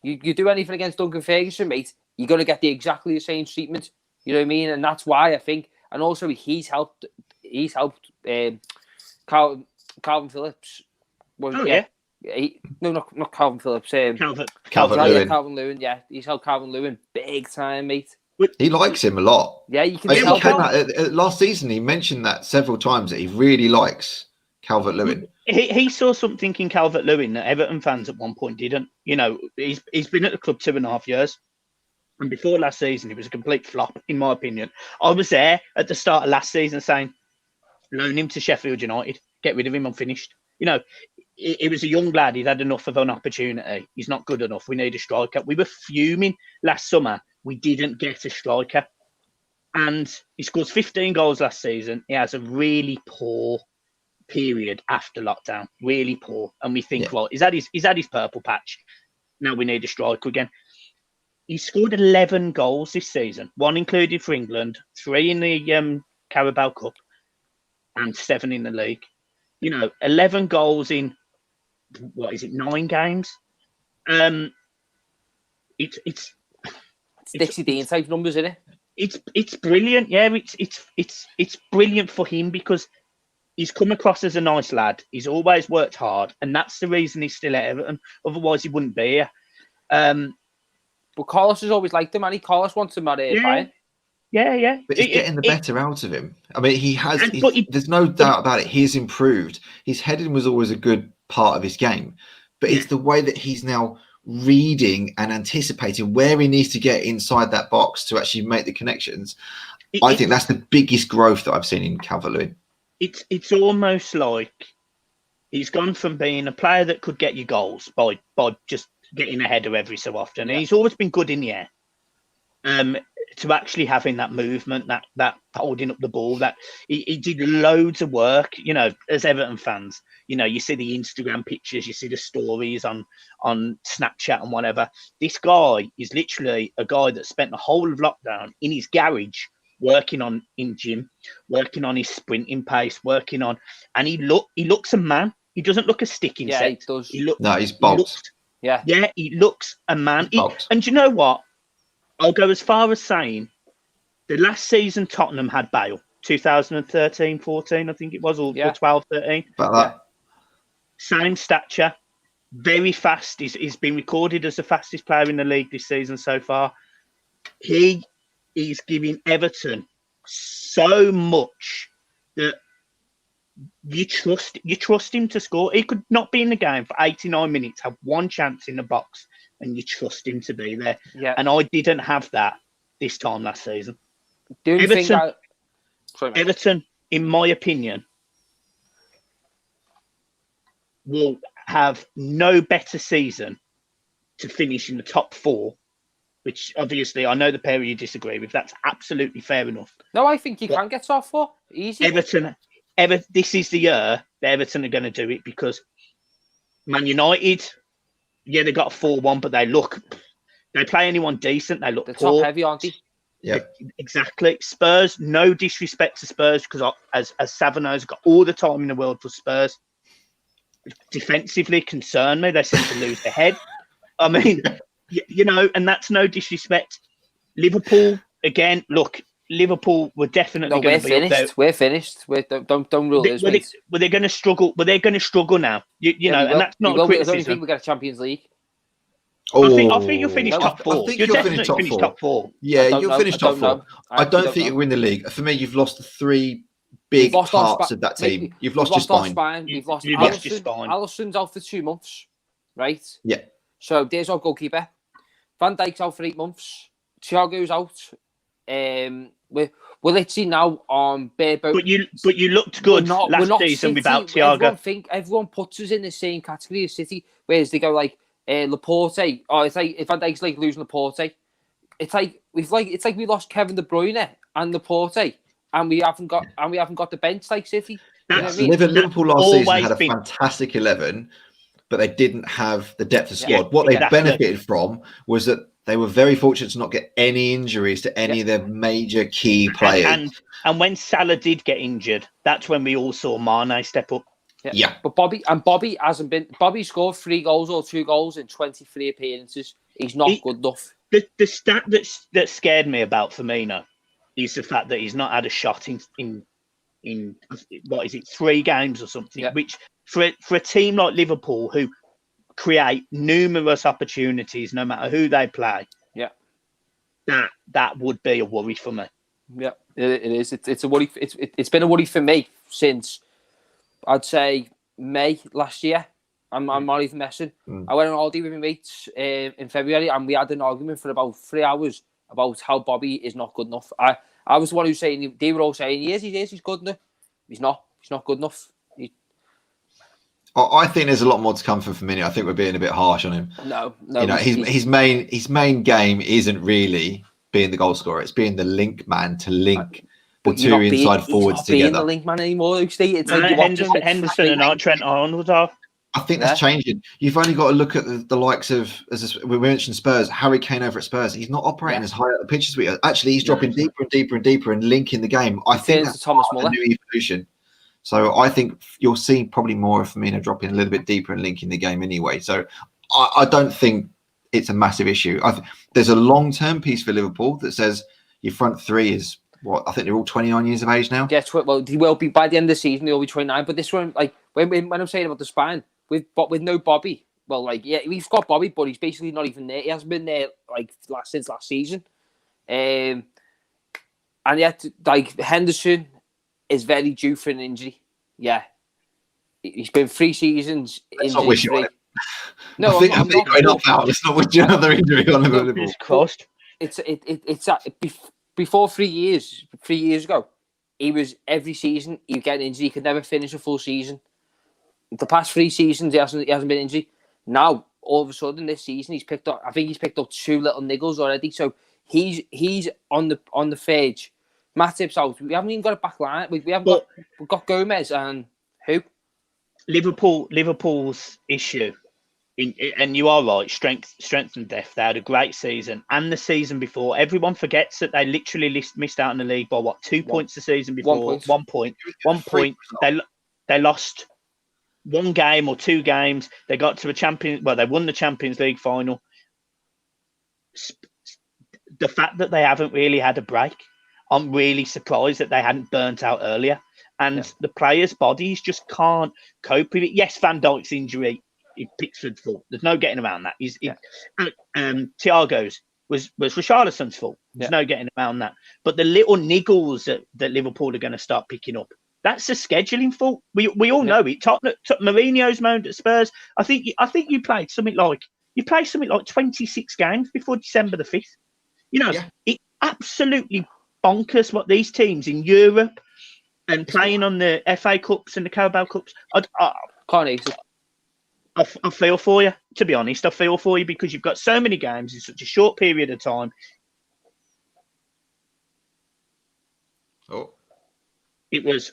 You do anything against Duncan Ferguson, mate, you're gonna get exactly the same treatment. You know what I mean? And that's why I think, and also he's helped Calvin Phillips. Not Calvin Phillips. Calvert-Lewin. Calvert-Lewin, yeah. He's helped Calvert-Lewin big time, mate. He likes him a lot. Yeah, you can tell. Last season, he mentioned that several times, that he really likes Calvert-Lewin. He saw something in Calvert-Lewin that Everton fans at one point didn't. He's been at the club 2.5 years. And before last season, he was a complete flop, in my opinion. I was there at the start of last season saying, loan him to Sheffield United. Get rid of him, I'm finished. He was a young lad. He'd had enough of an opportunity. He's not good enough. We need a striker. We were fuming last summer. We didn't get a striker. And he scores 15 goals last season. He has a really poor period after lockdown. Really poor. And we think, he's had his purple patch. Now we need a striker again. He scored 11 goals this season. 1 included for England, 3 in the Carabao Cup, and 7 in the league. 11 goals in 9 games? It's Dixie Dean type numbers, isn't it? It's brilliant. Yeah, it's brilliant for him because he's come across as a nice lad. He's always worked hard, and that's the reason he's still at Everton. Otherwise, he wouldn't be here. But Carlos has always liked him, and Carlos wants him at Bayern. Yeah. But he's getting the better out of him. I mean, there's no doubt about it. He's improved. His heading was always a good part of his game, but it's the way that he's now reading and anticipating where he needs to get inside that box to actually make the connections. I think that's the biggest growth that I've seen in Calvert-Lewin. It's almost like he's gone from being a player that could get you goals by just getting a header every so often. And he's always been good in the air. To actually having that movement, that holding up the ball, that he did loads of work. As Everton fans, you see the Instagram pictures, you see the stories on Snapchat and whatever. This guy is literally a guy that spent the whole of lockdown in his garage working on in gym, working on his sprinting pace, and he looks a man. He doesn't look a stick insect. He does. He's bulked. He looks a man. And do you know what? I'll go as far as saying the last season Tottenham had Bale, 2013-14, I think it was, or 12-13. About that. Same stature, very fast. He's been recorded as the fastest player in the league this season so far. He is giving Everton so much that you trust him to score. He could not be in the game for 89 minutes, have one chance in the box, and you trust him to be there. Yeah. And I didn't have that this time last season. Everton, in my opinion, will have no better season to finish in the top 4, which obviously I know the pair of you disagree with. That's absolutely fair enough. No, I think you can get top 4. Easy. Everton, this is the year that Everton are going to do it, because Man United, they got a 4-1, but they play anyone decent. They look They're poor. top heavy, aren't they? Yeah, exactly. Spurs, no disrespect to Spurs, because as Savano's got all the time in the world for Spurs. Defensively concern me. They seem to lose their head. I mean, and that's no disrespect. Liverpool, again, look, Liverpool were definitely going to be finished. up there. We're finished. Don't rule this. Were they going to struggle? Were they going to struggle now? And that's not a criticism. I don't think we get a Champions League. I think you'll finish top 4. I think you'll finish top 4. Yeah, you'll finish top 4. I don't think you'll win the league. For me, you've lost the 3 big parts of that team. You've lost your spine. You've lost your spine. Alisson's out for 2 months, right? Yeah. So there's our goalkeeper. Van Dijk's out for 8 months. Thiago's out. We're literally now on bare bones. But you looked good last season without Thiago. Everyone puts us in the same category as City, whereas they go like Laporte. Oh, it's like if Van Dijk's like losing Laporte. It's like we lost Kevin De Bruyne and Laporte, and we haven't got the bench like City. Liverpool last season had a fantastic 11, but they didn't have the depth of squad. What they benefited from was that they were very fortunate to not get any injuries to any of their major key players. And when Salah did get injured, that's when we all saw Mane step up. Yeah. But Bobby hasn't been. Bobby scored 3 goals or 2 goals in 23 appearances. He's not good enough. The stat that scared me about Firmino is the fact that he's not had a shot in what is it, 3 games or something, which for a team like Liverpool, who create numerous opportunities no matter who they play, that would be a worry for me. Yeah, it is. It's a worry. It's been a worry for me since I'd say May last year. I'm not even messing. I went on holiday with my mates in February, and we had an argument for about 3 hours about how Bobby is not good enough. I was the one who was saying, they were all saying, he is, he's good enough. He's not good enough. I think there's a lot more to come from Firmino. I think we're being a bit harsh on him. No. His main game isn't really being the goal scorer. It's being the link man to link the 2 inside forwards together. He's not being the link man anymore. It's like Henderson and Trent Arnold are. I think that's changing. You've only got to look at the likes of, we mentioned Spurs, Harry Kane over at Spurs. He's not operating as high at the pitch as we are. Actually, he's dropping deeper and deeper and deeper and linking the game. I think that's Thomas Muller. New evolution. So I think you'll see probably more of Firmino dropping a little bit deeper and linking the game anyway. So I don't think it's a massive issue. There's a long-term piece for Liverpool that says your front 3 is what? I think they're all 29 years of age now. Yeah, well, they will be by the end of the season. They'll be 29. But this one, like when I'm saying about the spine, with no Bobby, well, like we've got Bobby, but he's basically not even there. He hasn't been there since last season. And yet, like Henderson is very due for an injury. Yeah, he's been 3 seasons. Let's not wish it. No, I think going up now. Let's not wish another injury on Liverpool. It's before 3 years. 3 years ago, he was every season he'd get an injury. He could never finish a full season. The past 3 seasons, he hasn't been injured. Now, all of a sudden, this season, he's picked up 2 little niggles already. So he's on the verge. Matip's out. We haven't even got a back line. We've got Gomez and who? Liverpool's issue And you are right, strength and depth. They had a great season, and the season before, everyone forgets that they literally missed out on the league by 2 points the season before. 1 point. 1 point. They lost 1 game or 2 games. They got to they won the Champions League final. The fact that they haven't really had a break, I'm really surprised that they hadn't burnt out earlier. And the players' bodies just can't cope with it. Yes, Van Dijk's injury, Pickford's fault. There's no getting around that. Thiago's was Richarlison's fault. There's no getting around that. But the little niggles that Liverpool are going to start picking up, that's a scheduling fault. We all know it. Mourinho's moaned at Spurs. I think you played something like 26 games before December the 5th. It's absolutely bonkers what these teams in Europe and playing on the FA Cups and the Carabao Cups. I feel for you, to be honest. I feel for you because you've got so many games in such a short period of time. Oh, it was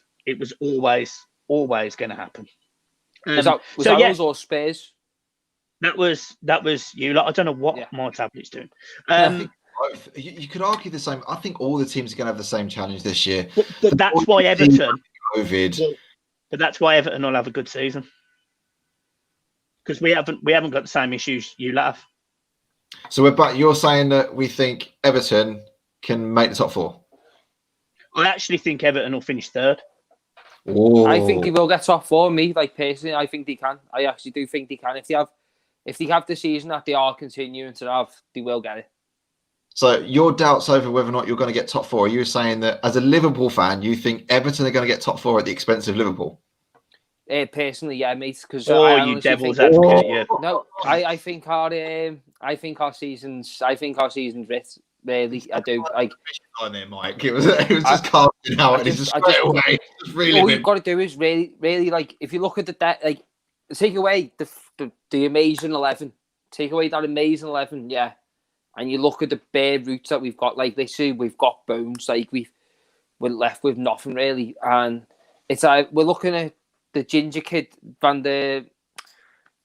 always going to happen. Was that us or Spurs? That was you lot. I don't know what my tablet's doing. You could argue the same. I think all the teams are going to have the same challenge this year. But that's why Everton. COVID. But that's why Everton will have a good season. Because we haven't got the same issues you lot have. So you're saying that we think Everton can make the top 4? I actually think Everton will finish 3rd. Ooh. I think they will get top 4. Me, personally, I think they can. I actually do think they can. If they have the season that they are continuing to have, they will get it. So your doubts over whether or not you're going to get top 4, are you saying that as a Liverpool fan, you think Everton are going to get top 4 at the expense of Liverpool? Personally, yeah, mate. Because you devil's advocate, yeah. No, I think our season's writ. Really, I do. On there, Mike. It was just casting out, and it's just straight away. All you've got to do is really, if you look at take away the amazing 11, take away that amazing 11, yeah. And you look at the bare roots that we've got, literally, we've got bones. We're left with nothing really, and it's we're looking at the ginger kid Van der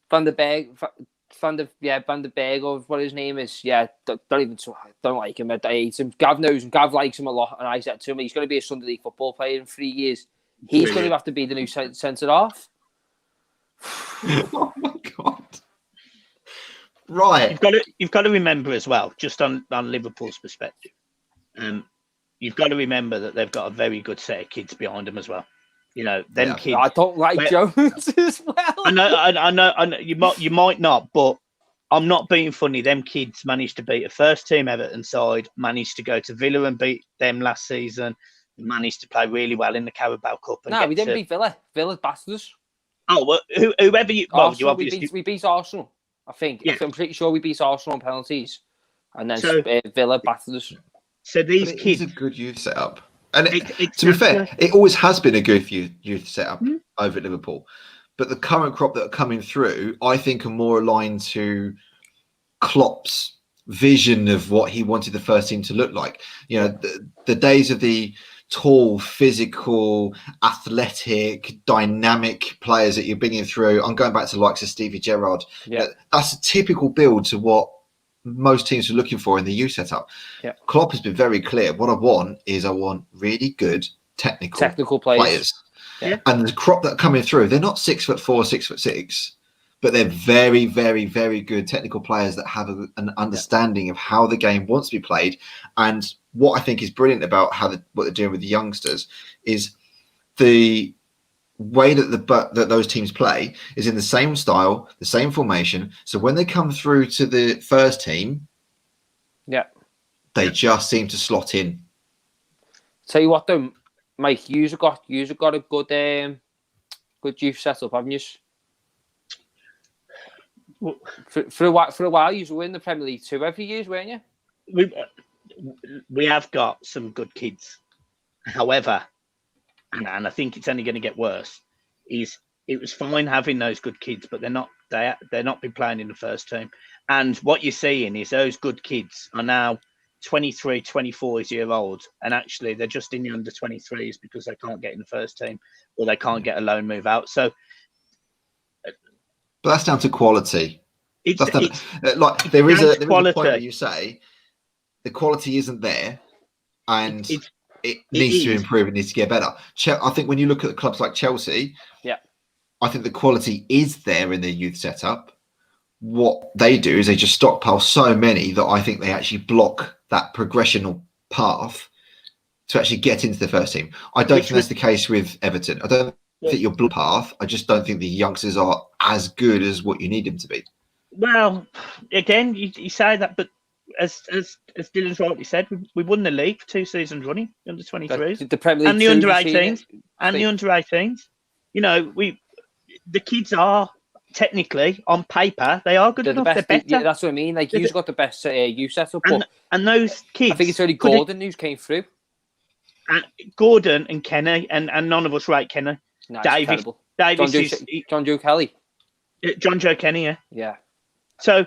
Berg, or what his name is. Yeah, don't like him. I hate him. Gav knows him. Gav likes him a lot, and I said to him, he's going to be a Sunday League football player in 3 years. He's going to have to be the new centre half. Oh my god. Right. You've got to remember as well, just on Liverpool's perspective, you've got to remember that they've got a very good set of kids behind them as well. Kids. I don't like Jones as well. I know. You might not, but I'm not being funny. Them kids managed to beat a first team Everton side, managed to go to Villa and beat them last season, managed to play really well in the Carabao Cup. No, we didn't beat Villa. Villa battered us. Oh, well, whoever you... Well, you obviously... we beat Arsenal, I think. Yeah. I'm pretty sure we beat Arsenal on penalties. And then Villa battered us. So these kids... It's a good youth setup. And to be fair, it always has been a good youth setup over at Liverpool. But the current crop that are coming through, I think, are more aligned to Klopp's vision of what he wanted the first team to look like. The days of the tall, physical, athletic, dynamic players that you're bringing through. I'm going back to the likes of Stevie Gerrard. Yeah. That's a typical build to what most teams are looking for in the youth setup. Yeah. Klopp has been very clear. What I want really good technical players. Yeah. And the crop that are coming through, they're not 6'4", 6'6", but they're very, very, very good technical players that have an understanding of how the game wants to be played. And what I think is brilliant about what they're doing with the youngsters is the way that those teams play is in the same style, the same formation. So when they come through to the first team, they just seem to slot in. Tell you what, though, Mike, you've got a good youth setup, haven't you? For a while, you were in the Premier League 2 every year, weren't you? We have got some good kids. However, and I think it's only going to get worse, it was fine having those good kids, but they're not been playing in the first team. And what you're seeing is those good kids are now 23, 24 years old, and actually they're just in the under 23s because they can't get in the first team or they can't get a loan move out. So, but that's down to quality. There is a point where you say the quality isn't there, and it needs to improve. It needs to get better. I think when you look at clubs like Chelsea, I think the quality is there in their youth setup. What they do is they just stockpile so many that I think they actually block that progressional path to actually get into the first team. I don't think that's the case with Everton. I don't think your block path. I just don't think the youngsters are as good as what you need them to be. Well, again, you say that, but as Dylan's rightly said, we won the league for 2 seasons running, under 23s, the Premier League and the under 18s, and the under 18s. You know, the kids are technically on paper they are good enough. They're better. Yeah, that's what I mean. Like you've got the best youth setup, and those kids. I think it's only Gordon who came through. Gordon and Kenny, and none of us rate Kenny. No, Davis John Joe Kelly. John Joe Kenny, yeah. Yeah. So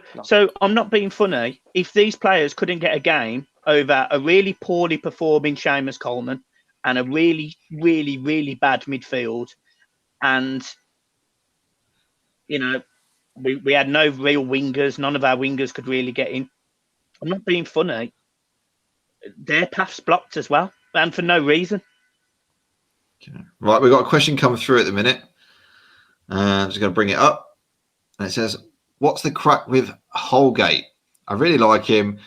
I'm not being funny. If these players couldn't get a game over a really poorly performing Seamus Coleman and a really, really, really bad midfield, and you know, we had no real wingers. None of our wingers could really get in. I'm not being funny. Their path's blocked as well, and for no reason. Okay. Right, we've got a question coming through at the minute. I'm just going to bring it up. And it says, what's the crack with Holgate? I really like him.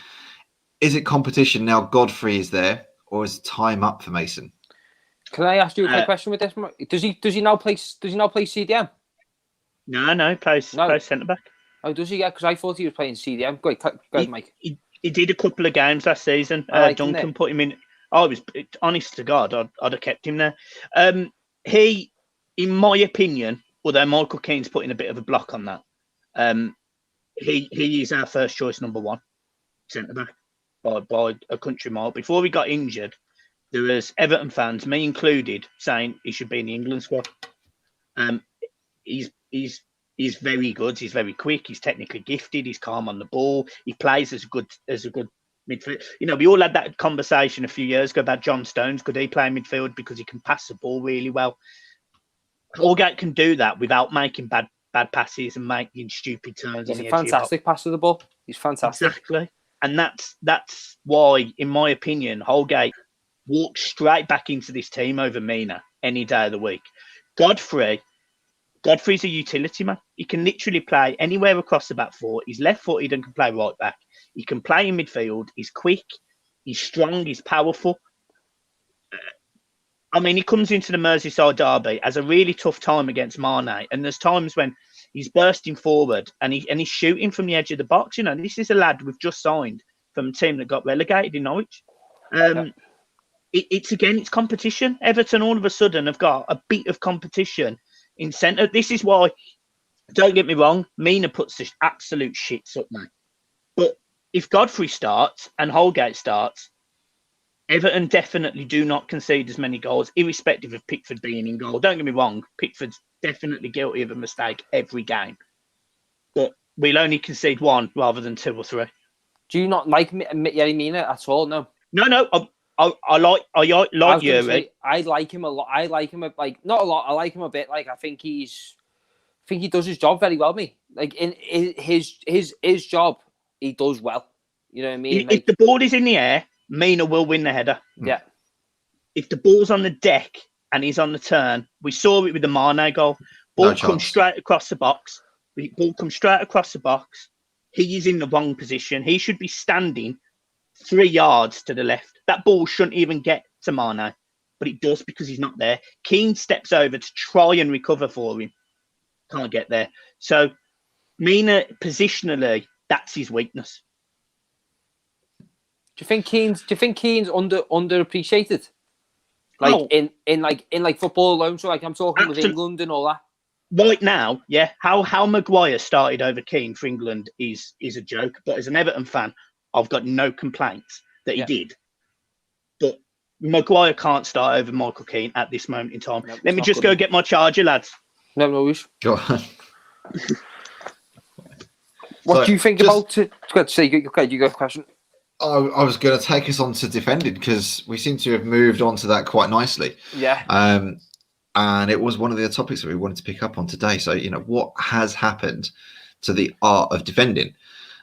Is it competition now Godfrey is there, or is time up for Mason? Can I ask you a quick question with this? Does he now play CDM? No, plays centre back. Oh, does he? Yeah, because I thought he was playing CDM. Go ahead, Mike. He did a couple of games last season. Duncan put him in. I was honest to God, I'd have kept him there. He, in my opinion, although Michael Keane's putting a bit of a block on that, he is our first choice number 1 centre back by a country mile. Before he got injured, there was Everton fans, me included, saying he should be in the England squad. He's very good. He's very quick. He's technically gifted. He's calm on the ball. He plays as a good midfield. You know, we all had that conversation a few years ago about John Stones. Could he play midfield because he can pass the ball really well? Holgate can do that without making bad passes and making stupid turns. He's a fantastic passer of the ball. He's fantastic. Exactly. And that's why, in my opinion, Holgate walks straight back into this team over Mina any day of the week. Godfrey's a utility man. He can literally play anywhere across the back 4. He's left-footed and can play right back. He can play in midfield. He's quick. He's strong. He's powerful. I mean, he comes into the Merseyside derby as a really tough time against Mane, and there's times when he's bursting forward and he's shooting from the edge of the box. You know, this is a lad we've just signed from a team that got relegated in Norwich. It's competition. Everton all of a sudden have got a bit of competition in centre. This is why, don't get me wrong, Mina puts the absolute shits up, mate. But if Godfrey starts and Holgate starts, Everton definitely do not concede as many goals, irrespective of Pickford being in goal. Don't get me wrong, Pickford's definitely guilty of a mistake every game. But we'll only concede 1 rather than 2 or 3. Do you not like Yerry Mina at all? No. No. I like Yuri. I like him a lot. I like him like not a lot. I like him a bit. Like I think he does his job very well. Like in his job, he does well. You know what I mean? If the ball is in the air, Mina will win the header. Yeah. If the ball's on the deck and he's on the turn, we saw it with the Mane goal. Ball comes straight across the box. Ball comes straight across the box. He is in the wrong position. He should be standing 3 yards to the left. That ball shouldn't even get to Mane, but it does because he's not there. Keane steps over to try and recover for him. Can't get there. So Mina, positionally, that's his weakness. Do you think Keane's underappreciated? Like in football alone. So like I'm talking with England and all that. Right now, yeah. How Maguire started over Keane for England is a joke. But as an Everton fan, I've got no complaints that he did. But Maguire can't start over Michael Keane at this moment in time. Let me just go get my charger, lads. No worries. Go on. What do you think about it? You got a question. I was going to take us on to defending because we seem to have moved on to that quite nicely. Yeah. And it was one of the topics that we wanted to pick up on today. So, you know, what has happened to the art of defending.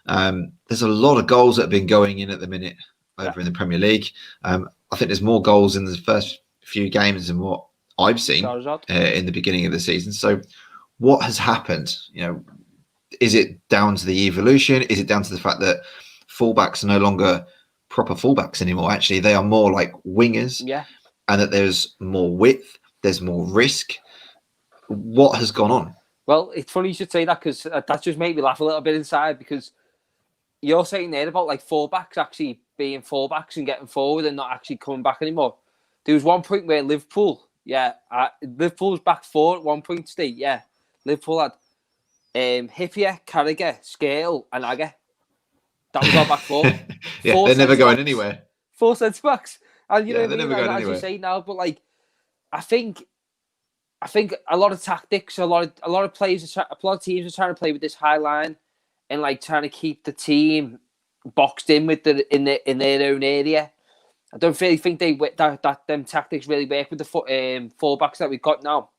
There's a lot of goals that have been going in at the minute over in the Premier League. I think there's more goals in the first few games than what I've seen in the beginning of the season. So what has happened? Is it down to the evolution? Is it down to the fact that fullbacks are no longer proper fullbacks anymore? Actually, they are more like wingers, and that there's more width, there's more risk. What has gone on? Well, it's funny you should say that, because that just made me laugh a little bit inside, because you're saying there about like fullbacks actually being fullbacks and getting forward and not actually coming back anymore. There was one point where Liverpool's back four at one point, Steve. Yeah, Liverpool had Hippier, Carragher, Scale, and Agger. That was our back four. They're never going anywhere. 4 centre backs, and you know what I mean. Never going as anywhere. You say now, but like, I think a lot of tactics, a lot of players, a lot of teams are trying to play with this high line and like trying to keep the team boxed in with in their own area. I don't really think that them tactics really work with the fullbacks that we've got now.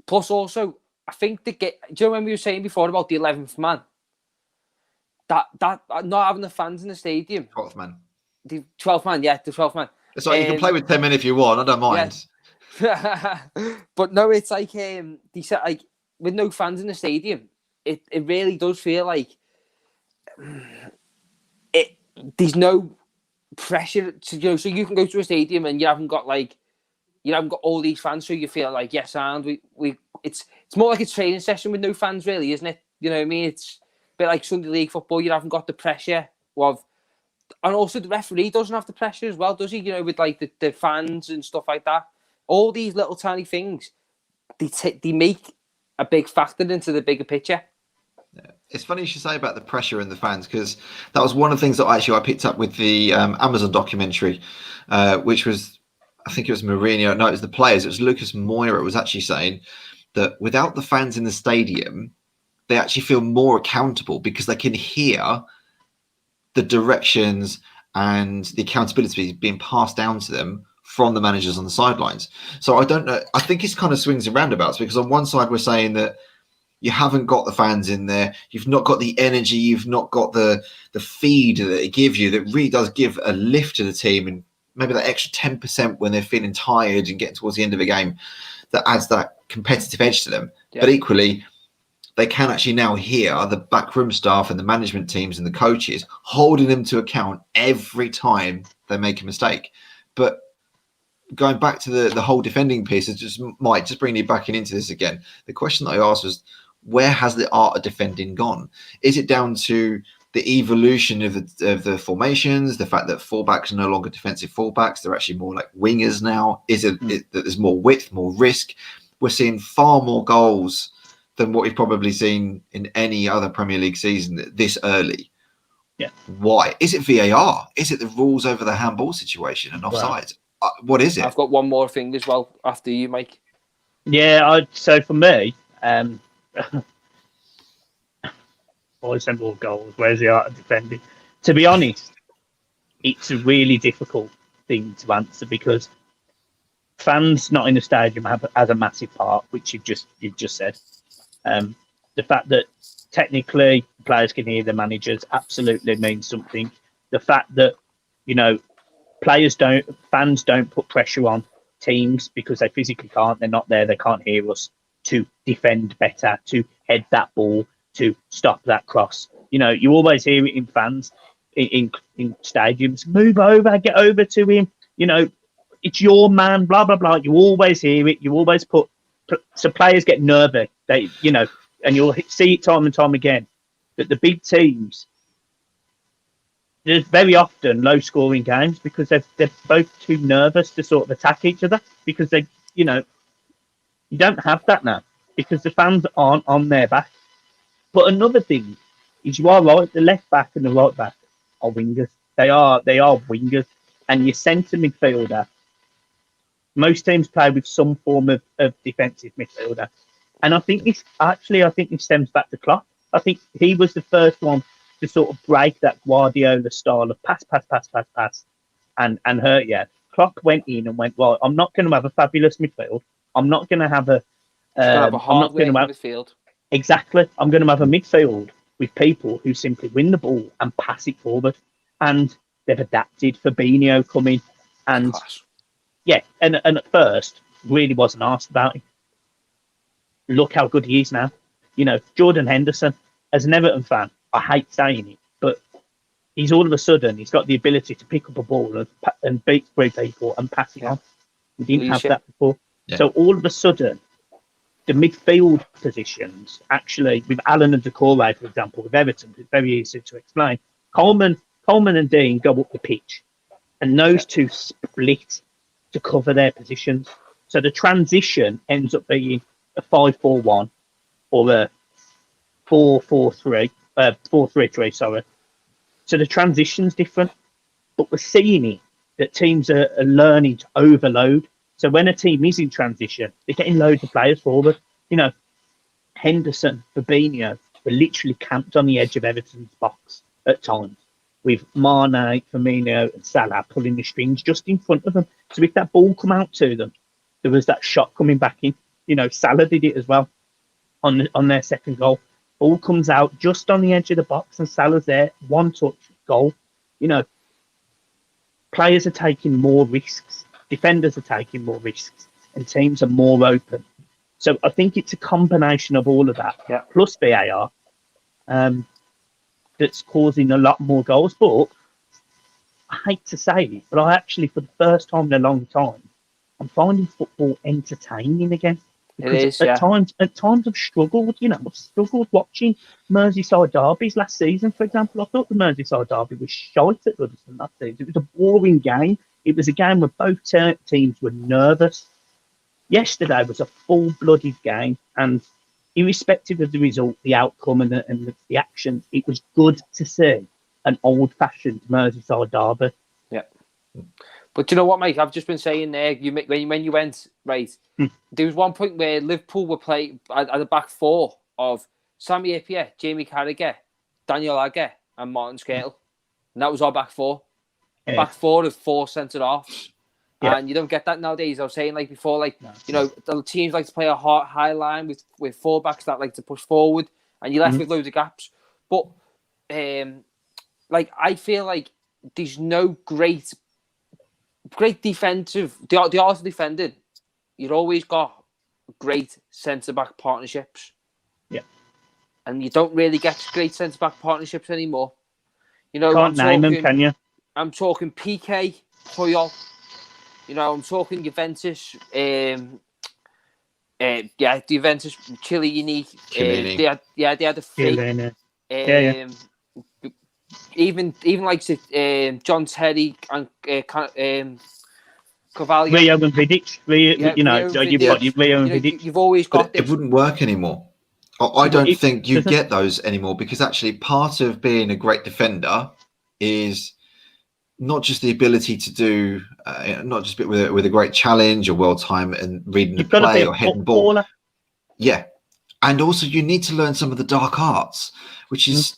Plus, also, I think do you remember you were saying before about the 11th man? That not having the fans in the stadium. 12th man. The 12th man, yeah, the 12th man. It's like you can play with 10 men if you want. I don't mind. Yeah. But no, it's like they said, like, with no fans in the stadium, it really does feel like there's no pressure to so you can go to a stadium and you haven't got all these fans, so you feel like, yes, and we it's more like a training session with no fans, really, isn't it? You know what I mean? It's a bit like Sunday League football. You haven't got the pressure of, and also the referee doesn't have the pressure as well, does he? With like the fans and stuff like that. All these little tiny things, they make a big factor into the bigger picture. Yeah. It's funny you should say about the pressure and the fans, because that was one of the things that I picked up with the Amazon documentary, which was, I think it was Mourinho. No, it was the players. It was Lucas Moura was actually saying that without the fans in the stadium, they actually feel more accountable because they can hear the directions and the accountability being passed down to them from the managers on the sidelines. So I don't know. I think it's kind of swings and roundabouts, because on one side we're saying that you haven't got the fans in there, you've not got the energy, you've not got the feed that it gives you, that really does give a lift to the team, and maybe that extra 10% when they're feeling tired and getting towards the end of a game, that adds that competitive edge to them. Yeah. But equally, they can actually now hear the backroom staff and the management teams and the coaches holding them to account every time they make a mistake. But going back to the whole defending piece, it might just bring you back into this again. The question that I asked was, where has the art of defending gone? Is it down to the evolution of the formations, the fact that fullbacks are no longer defensive fullbacks, they're actually more like wingers now? Is it that there's more width, more risk? We're seeing far more goals than what we've probably seen in any other Premier League season this early. Yeah. Why? Is it VAR? Is it the rules over the handball situation and offsides? What is it? I've got one more thing as well after you, Mike. Yeah, so for me, always send more goals. Where's the art of defending? To be honest, it's a really difficult thing to answer, because fans not in the stadium has a massive part, which you've just said. The fact that technically players can hear the managers absolutely means something. The fact that fans don't put pressure on teams because they physically can't. They're not there. They can't hear us to defend better, to head that ball, to stop that cross. You always hear it in fans, in stadiums. Move over, get over to him. It's your man. Blah blah blah. You always hear it. You always so players get nervous. They, and you'll see it time and time again that the big teams, there's very often low-scoring games because they're both too nervous to sort of attack each other, because they, you don't have that now because the fans aren't on their back. But another thing is, you are right, the left back and the right back are wingers. They are wingers, and your centre midfielder, most teams play with some form of defensive midfielder. And I think this stems back to Klopp. I think he was the first one to sort of break that Guardiola style of pass, and hurt you. Klopp went in and went, well, I'm not going to have a fabulous midfield. I'm not going to have a. I'm not going to have midfield. Exactly. I'm going to have a midfield with people who simply win the ball and pass it forward. And they've adapted. Fabinho coming. And yeah, and at first, really wasn't asked about him. Look how good he is now. You know, Jordan Henderson, as an Everton fan, I hate saying it, but he's all of a sudden, he's got the ability to pick up a ball and beat three people and pass it on. We didn't have that before. Yeah. So all of a sudden, the midfield positions, actually, with Allen and Decore, for example, with Everton, it's very easy to explain. Coleman and Dean go up the pitch, and those two split to cover their positions. So the transition ends up being a 5-4-1 or a 4-4-3, 4-3-3, sorry. So the transition's different, but we're seeing it that teams are learning to overload. So when a team is in transition, they're getting loads of players forward. You know, Henderson, Fabinho were literally camped on the edge of Everton's box at times, with Mane, Firmino, and Salah pulling the strings just in front of them. So if that ball come out to them, there was that shot coming back in. You know, Salah did it as well on their second goal. Ball comes out just on the edge of the box, and Salah's there, one touch, goal. You know, players are taking more risks, defenders are taking more risks, and teams are more open. So I think it's a combination of all of that, plus VAR, that's causing a lot more goals. But I hate to say it, but I actually, for the first time in a long time, I'm finding football entertaining again. Because at times I've struggled, I've struggled watching Merseyside derbies last season, for example. I thought the Merseyside derby was shite at Goodison last season. It was a boring game. It was a game where both teams were nervous. Yesterday was a full-blooded game, and irrespective of the result, the outcome, and the action, it was good to see an old-fashioned Merseyside derby. Yeah. But you know what, mate? I've just been saying there, when you went, right, there was one point where Liverpool were playing at the back four of Sami Hyypiä, Jamie Carragher, Daniel Agger, and Martin Skrtel. And that was our back four. Yeah. Back four of 4 centre-halves. Yeah. And you don't get that nowadays. I was saying, like, before, like, the teams like to play a high line with full-backs that like to push forward, and you're left with loads of gaps. But, I feel like there's no great defensive. The art of defending, you've always got great centre-back partnerships. Yeah. And you don't really get great centre-back partnerships anymore. You know, can't name them, can you? I'm talking PK, Puyol. You know, I'm talking Juventus. Juventus, Chiellini. They had a fake. Even like John Terry and Cavalli. Rio and Vidic. You've always got it wouldn't work anymore. I don't think you get those anymore, because actually part of being a great defender is not just the ability to do, not just with a great challenge or well time and reading the play or hitting the ball. Yeah. And also you need to learn some of the dark arts, which is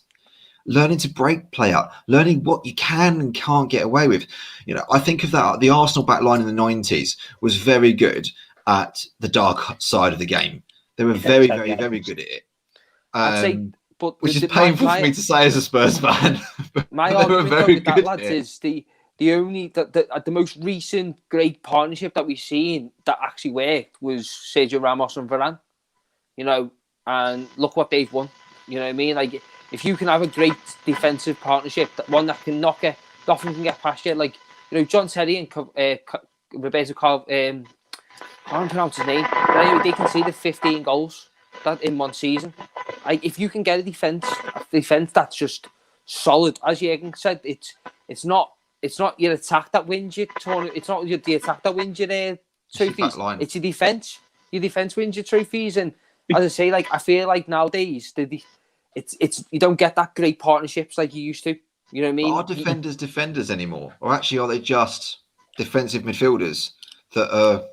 learning to break play up, learning what you can and can't get away with. You know, I think of that, the Arsenal back line in the 90s was very good at the dark side of the game. They were very good at it. I'd say, but which is painful for me to say as a Spurs fan. My argument with that, lads, is the most recent great partnership that we've seen that actually worked was Sergio Ramos and Varane. You know, and look what they've won. You know what I mean? Like, if you can have a great defensive partnership, one that can knock it, nothing can get past you. Like, you know, John Terry and Roberto Carl, I can't pronounce his name, but anyway, they conceded 15 goals that in one season. Like, if you can get a defense that's just solid, as Jürgen said, it's not your attack that wins you. It's not the attack that wins you trophies. It's your defense. Your defense wins your trophies, and as I say, like, I feel like nowadays it's you don't get that great partnerships like you used to. You know what I mean? Are defenders defenders anymore, or actually are they just defensive midfielders that are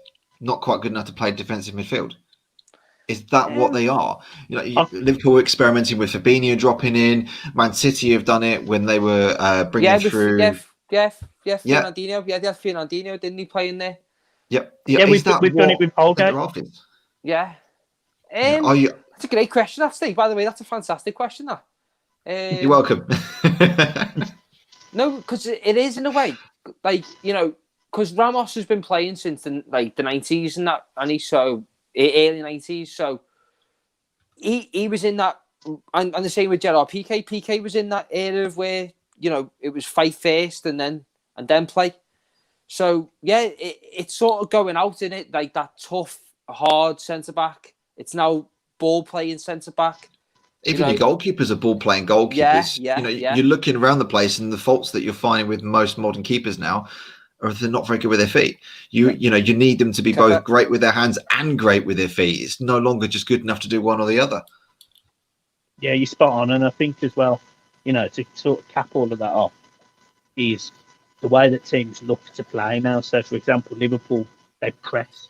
not quite good enough to play defensive midfield? Is that what they are? You know, Liverpool were experimenting with Fabinho dropping in. Man City have done it when they were bringing through. Fernandinho. Yeah, they had Fernandinho, didn't he, play in there? We've done it with Holgate. Yeah. It's a great question, that, Steve. By the way, that's a fantastic question, that. You're welcome. No, because it is, in a way. Like, you know, because Ramos has been playing since the 90s and that, and he's so early 90s, so he was in that, and the same with Gerard Piqué. Piqué was in that era of where, you know, it was fight first and then play. So yeah, it's sort of going out in it, like that tough, hard centre back. It's now ball playing centre back. Even your goalkeepers are ball playing goalkeepers. Yeah, You're looking around the place, and the faults that you're finding with most modern keepers now are they're not very good with their feet. You need them to be both great with their hands and great with their feet. It's no longer just good enough to do one or the other. Yeah, you're spot on, and I think as well, you know, to sort of cap all of that off is the way that teams look to play now. So, for example, Liverpool, they press,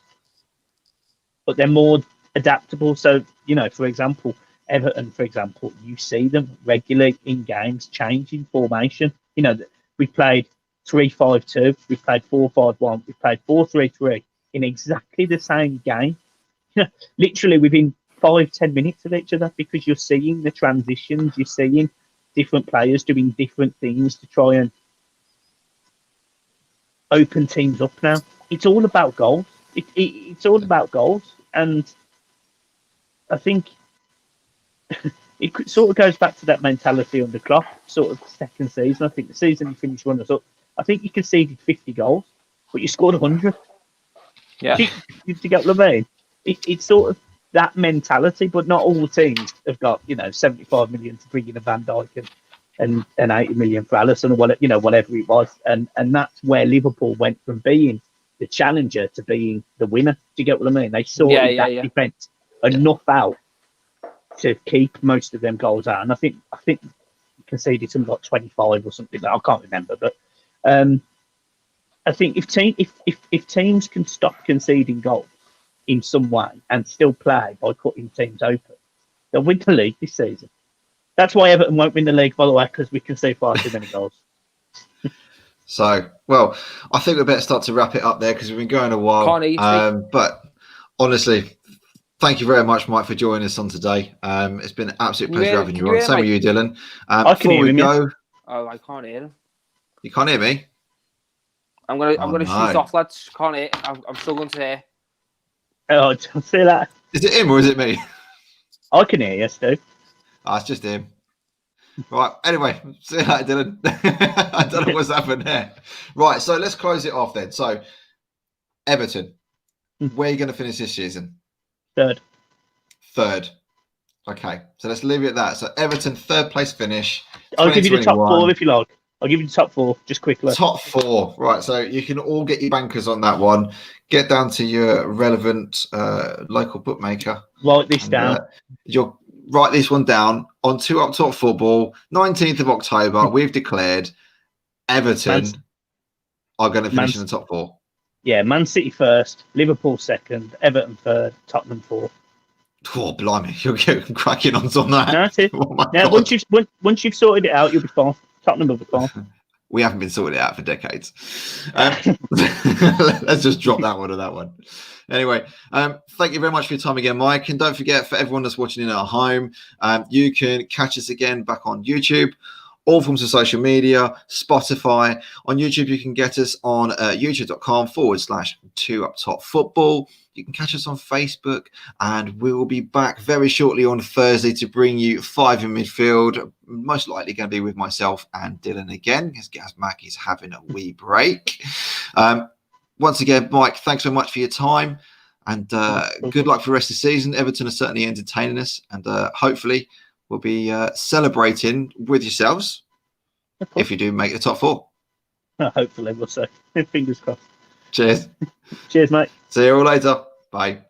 but they're more adaptable. So, you know, for example, Everton, for example, you see them regularly in games changing formation. You know, we played 3-5-2, we played 4-5-1, we played 4-3-3 in exactly the same game. You know, literally within 5-10 minutes of each other, because you're seeing the transitions, you're seeing different players doing different things to try and open teams up now. It's all about goals. It's all about goals. And I think it sort of goes back to that mentality under Klopp, sort of second season. I think the season he finished runners up, I think he conceded 50 goals, but you scored 100. Yeah. Do you get what I mean? It's sort of that mentality, but not all teams have got, you know, 75 million to bring in a Van Dijk and 80 million for Alisson or whatever, you know, whatever it was. And that's where Liverpool went from being the challenger to being the winner. Do you get what I mean? They sorted that defence enough out to keep most of them goals out. And I think conceded something like 25 or something. I can't remember, but I think if teams can stop conceding goals in some way and still play by cutting teams open, they'll win the league this season. That's why Everton won't win the league, by the way, because we concede far too many goals. So, well, I think we better start to wrap it up there because we've been going a while. But honestly, thank you very much, Mike, for joining us on today. It's been an absolute pleasure having you on. Same with you, Dylan. Before we go, I can't hear him. You can't hear me? I'm gonna shoot off, lads. Can't hear. I'm struggling to hear. Oh, don't say that. Is it him or is it me? I can hear you, Stu. Oh, it's just him. Right. Anyway, see you later, Dylan. I don't know what's happened there. Right. So let's close it off then. So, Everton, where are you going to finish this season? Third. Okay. So let's leave it at that. So Everton, third place finish. I'll give you the top four if you like. I'll give you the top four just quickly. Top four. Right. So you can all get your bankers on that one. Get down to your relevant local bookmaker. Write this down. You'll write this one down on 2 Up Top Football, 19th of October. We've declared Everton are going to finish in the top four. Yeah, Man City first, Liverpool second, Everton third, Tottenham fourth. Oh, blimey. You're getting cracking on that. No, that's it. Oh, now, once you've sorted it out, you'll be fine. Tottenham will be fine. We haven't been sorting it out for decades. Let's just drop that one or that one. Anyway, thank you very much for your time again, Mike. And don't forget, for everyone that's watching in at home, you can catch us again back on YouTube, all forms of social media, Spotify. On YouTube, you can get us on youtube.com/2 Up Top Football. You can catch us on Facebook, and we will be back very shortly on Thursday to bring you 5 in midfield. Most likely going to be with myself and Dylan again, because Gaz Mack is having a wee break. Once again, Mike, thanks so much for your time, and good luck for the rest of the season. Everton are certainly entertaining us, and hopefully we'll be celebrating with yourselves if you do make the top four. Hopefully, we'll see. Fingers crossed. Cheers. Cheers, mate. See you all later. Bye.